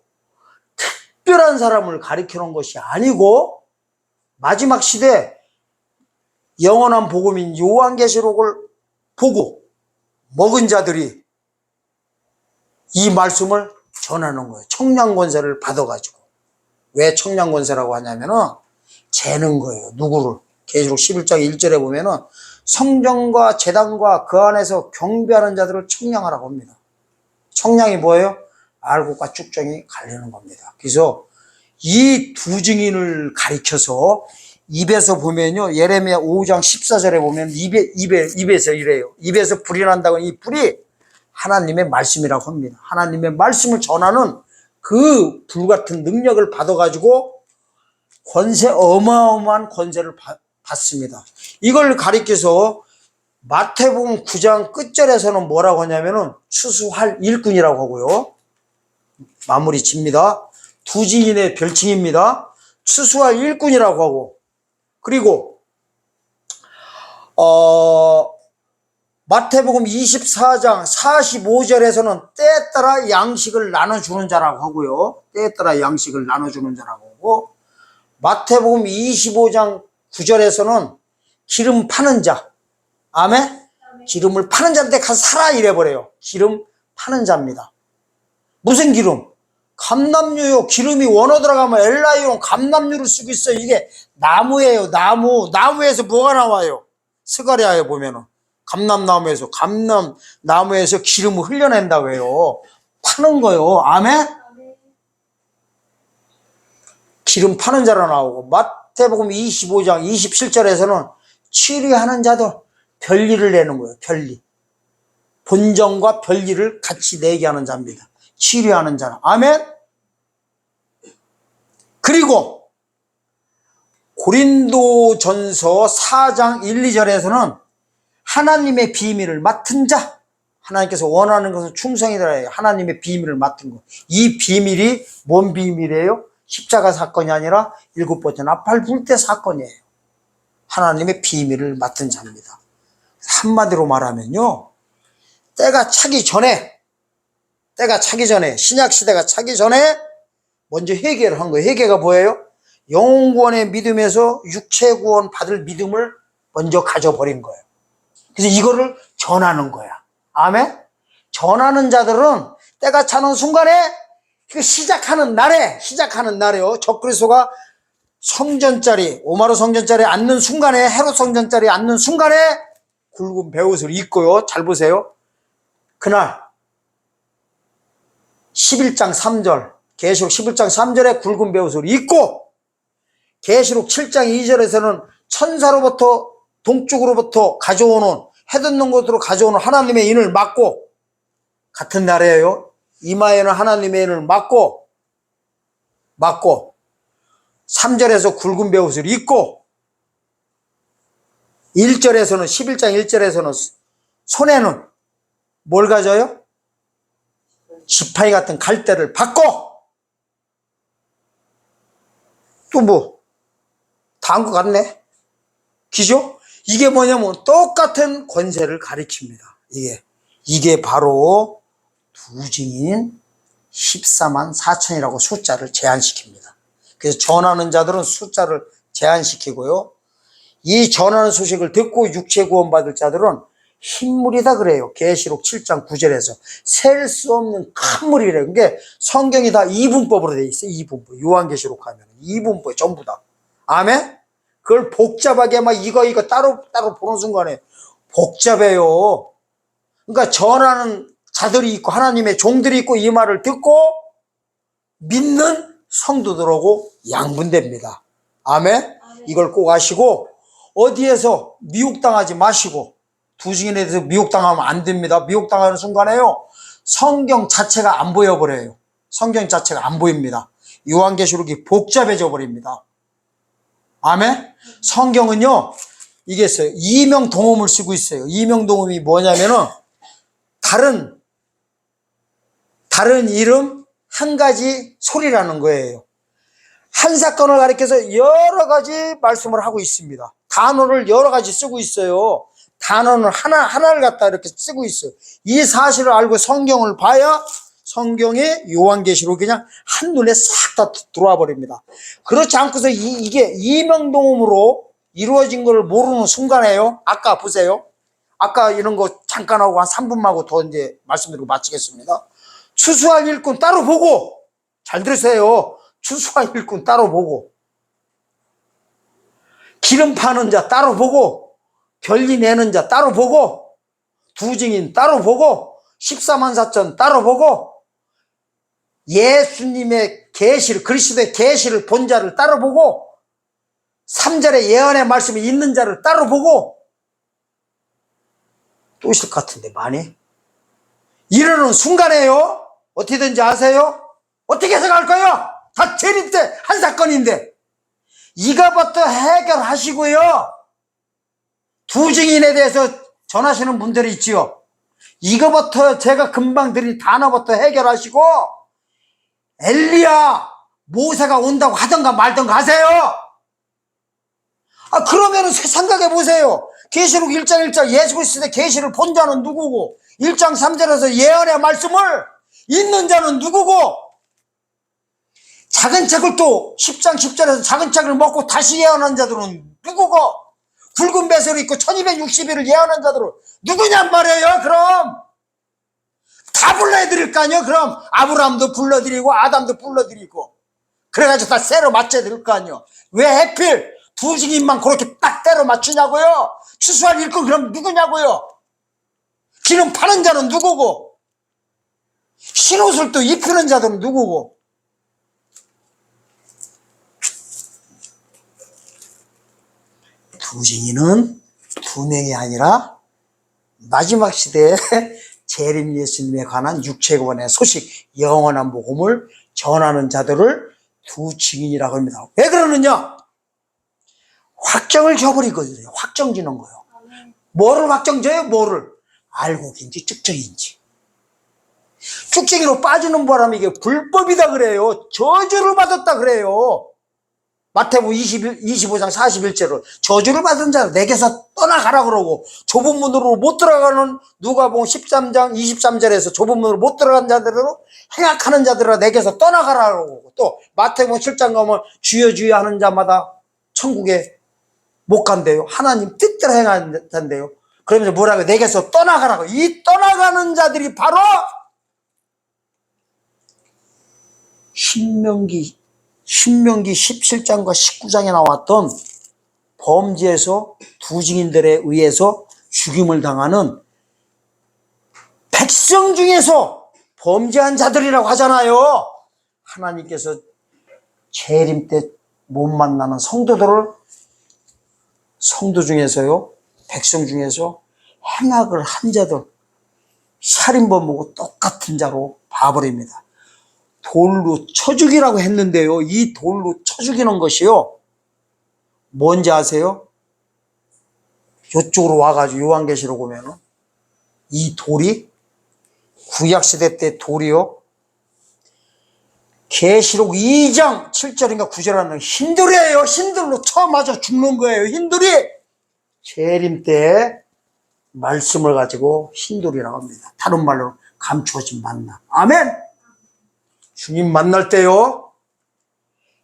특별한 사람을 가리키는 것이 아니고, 마지막 시대 영원한 복음인 요한계시록을 보고 먹은 자들이 이 말씀을 전하는 거예요. 청량권세를 받아가지고. 왜 청량권세라고 하냐면은 재는 거예요. 누구를? 계시록 11장 1절에 보면은 성전과 제단과 그 안에서 경배하는 자들을 청량하라고 합니다. 청량이 뭐예요? 알곡과 쭉정이 갈리는 겁니다. 그래서 이 두 증인을 가리켜서 입에서 보면요, 예레미야 5장 14절에 보면 입에서 이래요. 입에서 불이 난다고. 이 불이 하나님의 말씀이라고 합니다. 하나님의 말씀을 전하는 그 불같은 능력을 받아가지고 권세, 어마어마한 권세를 받습니다. 이걸 가리켜서 마태복음 9장 끝절에서는 뭐라고 하냐면은 추수할 일꾼이라고 하고요. 마무리 집니다. 두 증인의 별칭입니다. 추수할 일꾼이라고 하고, 그리고 마태복음 24장 45절에서는 때에 따라 양식을 나눠주는 자라고 하고요. 때에 따라 양식을 나눠주는 자라고 하고, 마태복음 25장 9절에서는 기름 파는 자, 아멘? 기름을 파는 자한테 가서 사라 이래버려요. 기름 파는 자입니다. 무슨 기름? 감람유요. 기름이 원어 들어가면 엘라이온 감람유를 쓰고 있어요. 이게 나무예요. 나무에서 뭐가 나와요? 스가랴에 보면은 감람나무에서 기름을 흘려낸다고 해요. 파는 거요. 아멘? 기름 파는 자로 나오고, 마태복음 25장 27절에서는 치료하는 자들, 별일을 내는 거예요. 별일. 본정과 별일을 같이 내게 하는 자입니다. 치료하는 자는. 아멘? 그리고 고린도전서 4장 1, 2절에서는 하나님의 비밀을 맡은 자, 하나님께서 원하는 것은 충성이 되어야 하나님의 비밀을 맡은 것. 이 비밀이 뭔 비밀이에요? 십자가 사건이 아니라 일곱 번째 나팔 불 때 사건이에요. 하나님의 비밀을 맡은 자입니다. 한마디로 말하면요, 때가 차기 전에, 신약시대가 차기 전에 먼저 회개를 한 거예요. 회개가 뭐예요? 영혼구원의 믿음에서 육체구원 받을 믿음을 먼저 가져버린 거예요. 그래서 이거를 전하는 거야. 아멘? 전하는 자들은 때가 차는 순간에, 시작하는 날에요. 적그리스도가 성전자리, 오마르 성전자리에 앉는 순간에, 헤롯 성전자리에 앉는 순간에 굵은 베옷을 입고요. 잘 보세요. 그날 11장 3절, 계시록 11장 3절에 굵은 베옷을 입고, 계시록 7장 2절에서는 천사로부터 동쪽으로부터 가져오는, 해돋는 곳으로 가져오는 하나님의 인을 맞고, 같은 날이에요. 이마에는 하나님의 인을 맞고 3절에서 굵은 베옷을 입고, 1절에서는 11장 1절에서는 손에는 뭘 가져요? 지팡이 같은 갈대를 받고, 또 뭐 다 한 것 같네. 기죠? 이게 뭐냐면 똑같은 권세를 가리킵니다. 이게 바로 두 증인 14만 4천이라고 숫자를 제한시킵니다. 그래서 전하는 자들은 숫자를 제한시키고요. 이 전하는 소식을 듣고 육체 구원 받을 자들은 흰물이다 그래요. 계시록 7장 9절에서 셀 수 없는 큰 물이래요. 그게 성경이 다 이분법으로 돼 있어요. 이분법. 요한계시록 하면 이분법 전부 다. 아멘? 그걸 복잡하게 막 이거 따로 보는 순간에 복잡해요. 그러니까 전하는 자들이 있고 하나님의 종들이 있고 이 말을 듣고 믿는 성도들하고 양분됩니다. 아멘? 이걸 꼭 아시고, 어디에서 미혹당하지 마시고, 두 증인에 대해서 미혹당하면 안 됩니다. 미혹당하는 순간에요, 성경 자체가 안 보여버려요. 성경 자체가 안 보입니다. 요한계시록이 복잡해져 버립니다. 아멘? 성경은요, 이게 있어요. 이명동음을 쓰고 있어요. 이명동음이 뭐냐면은, 다른 이름 한 가지 소리라는 거예요. 한 사건을 가리켜서 여러 가지 말씀을 하고 있습니다. 단어를 여러 가지 쓰고 있어요. 단어는 하나를 갖다 이렇게 쓰고 있어요. 이 사실을 알고 성경을 봐야 성경의 요한계시록이 그냥 한눈에 싹 다 들어와 버립니다. 그렇지 않고서 이게 이명동음으로 이루어진 걸 모르는 순간에요. 아까 보세요. 아까 이런 거 잠깐 하고 한 3분만 하고 더 이제 말씀드리고 마치겠습니다. 추수할 일꾼 따로 보고, 잘 들으세요. 추수할 일꾼 따로 보고, 기름 파는 자 따로 보고, 별리 내는 자 따로 보고, 두 증인 따로 보고, 14만 4천 따로 보고, 예수님의 계시를, 그리스도의 계시를 본 자를 따로 보고, 3절에 예언의 말씀이 있는 자를 따로 보고, 또 있을 것 같은데 많이 이러는 순간에요, 어떻게든지 아세요? 어떻게 해석할까요? 다 재림때 한 사건인데 이거부터 해결하시고요, 두 증인에 대해서 전하시는 분들이 있지요. 이거부터 제가 금방 드린 단어부터 해결하시고 엘리야 모세가 온다고 하던가 말던가 하세요. 그러면은 생각해 보세요. 계시록 1장 1절 예수 그리스도의 계시를 본 자는 누구고, 1장 3절에서 예언의 말씀을 있는 자는 누구고, 작은 책을 또 10장 10절에서 작은 책을 먹고 다시 예언한 자들은 누구고, 굵은 배설을 입고 1260일을 예언한 자들은 누구냔 말이에요. 그럼 다 불러드릴 거 아니에요. 그럼 아브라함도 불러드리고 아담도 불러드리고 그래가지고 다 세로 맞춰드릴 거 아니에요. 왜 하필 두 증인만 그렇게 딱 때려 맞추냐고요? 추수할 일꾼 그럼 누구냐고요? 기름 파는 자는 누구고, 흰옷을 또 입히는 자들은 누구고. 두 증인은 두 명이 아니라 마지막 시대에 재림 예수님에 관한 육체권의 소식, 영원한 복음을 전하는 자들을 두 증인이라고 합니다. 왜 그러느냐? 확정을 줘버리거든요. 확정 지는 거예요. 뭐를 확정 줘요? 뭐를? 알곡인지 쭉정인지. 쭉정이로 빠지는 바람에 이게 불법이다 그래요. 저주를 받았다 그래요. 마태복음 25장 41절을 저주를 받은 자는 내게서 떠나가라 그러고, 좁은 문으로 못 들어가는 누가복음 13장 23절에서 좁은 문으로 못 들어간 자들로 행악하는 자들아 내게서 떠나가라 그러고, 또 마태복음 7장 가면 주여 주여 하는 자마다 천국에 못 간대요. 하나님 뜻대로 행한다는데요. 그러면서 뭐라고? 내게서 떠나가라고. 이 떠나가는 자들이 바로 신명기 17장과 19장에 나왔던 범죄에서 두 증인들에 의해서 죽임을 당하는 백성 중에서 범죄한 자들이라고 하잖아요. 하나님께서 재림 때 못 만나는 성도 중에서요, 백성 중에서 행악을 한 자들, 살인범하고 똑같은 자로 봐버립니다. 돌로 쳐 죽이라고 했는데요, 이 돌로 쳐 죽이는 것이요, 뭔지 아세요? 이쪽으로 와가지고 요한계시록 보면은 이 돌이, 구약시대 때 돌이요, 계시록 2장 7절인가 9절하는 흰돌이에요. 흰돌로 쳐 맞아 죽는 거예요. 흰돌이. 재림 때 말씀을 가지고 흰돌이라고 합니다. 다른 말로 감추어진 만나. 아멘. 주님 만날 때요,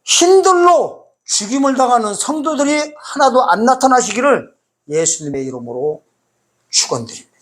흰돌로 죽임을 당하는 성도들이 하나도 안 나타나시기를 예수님의 이름으로 축원드립니다.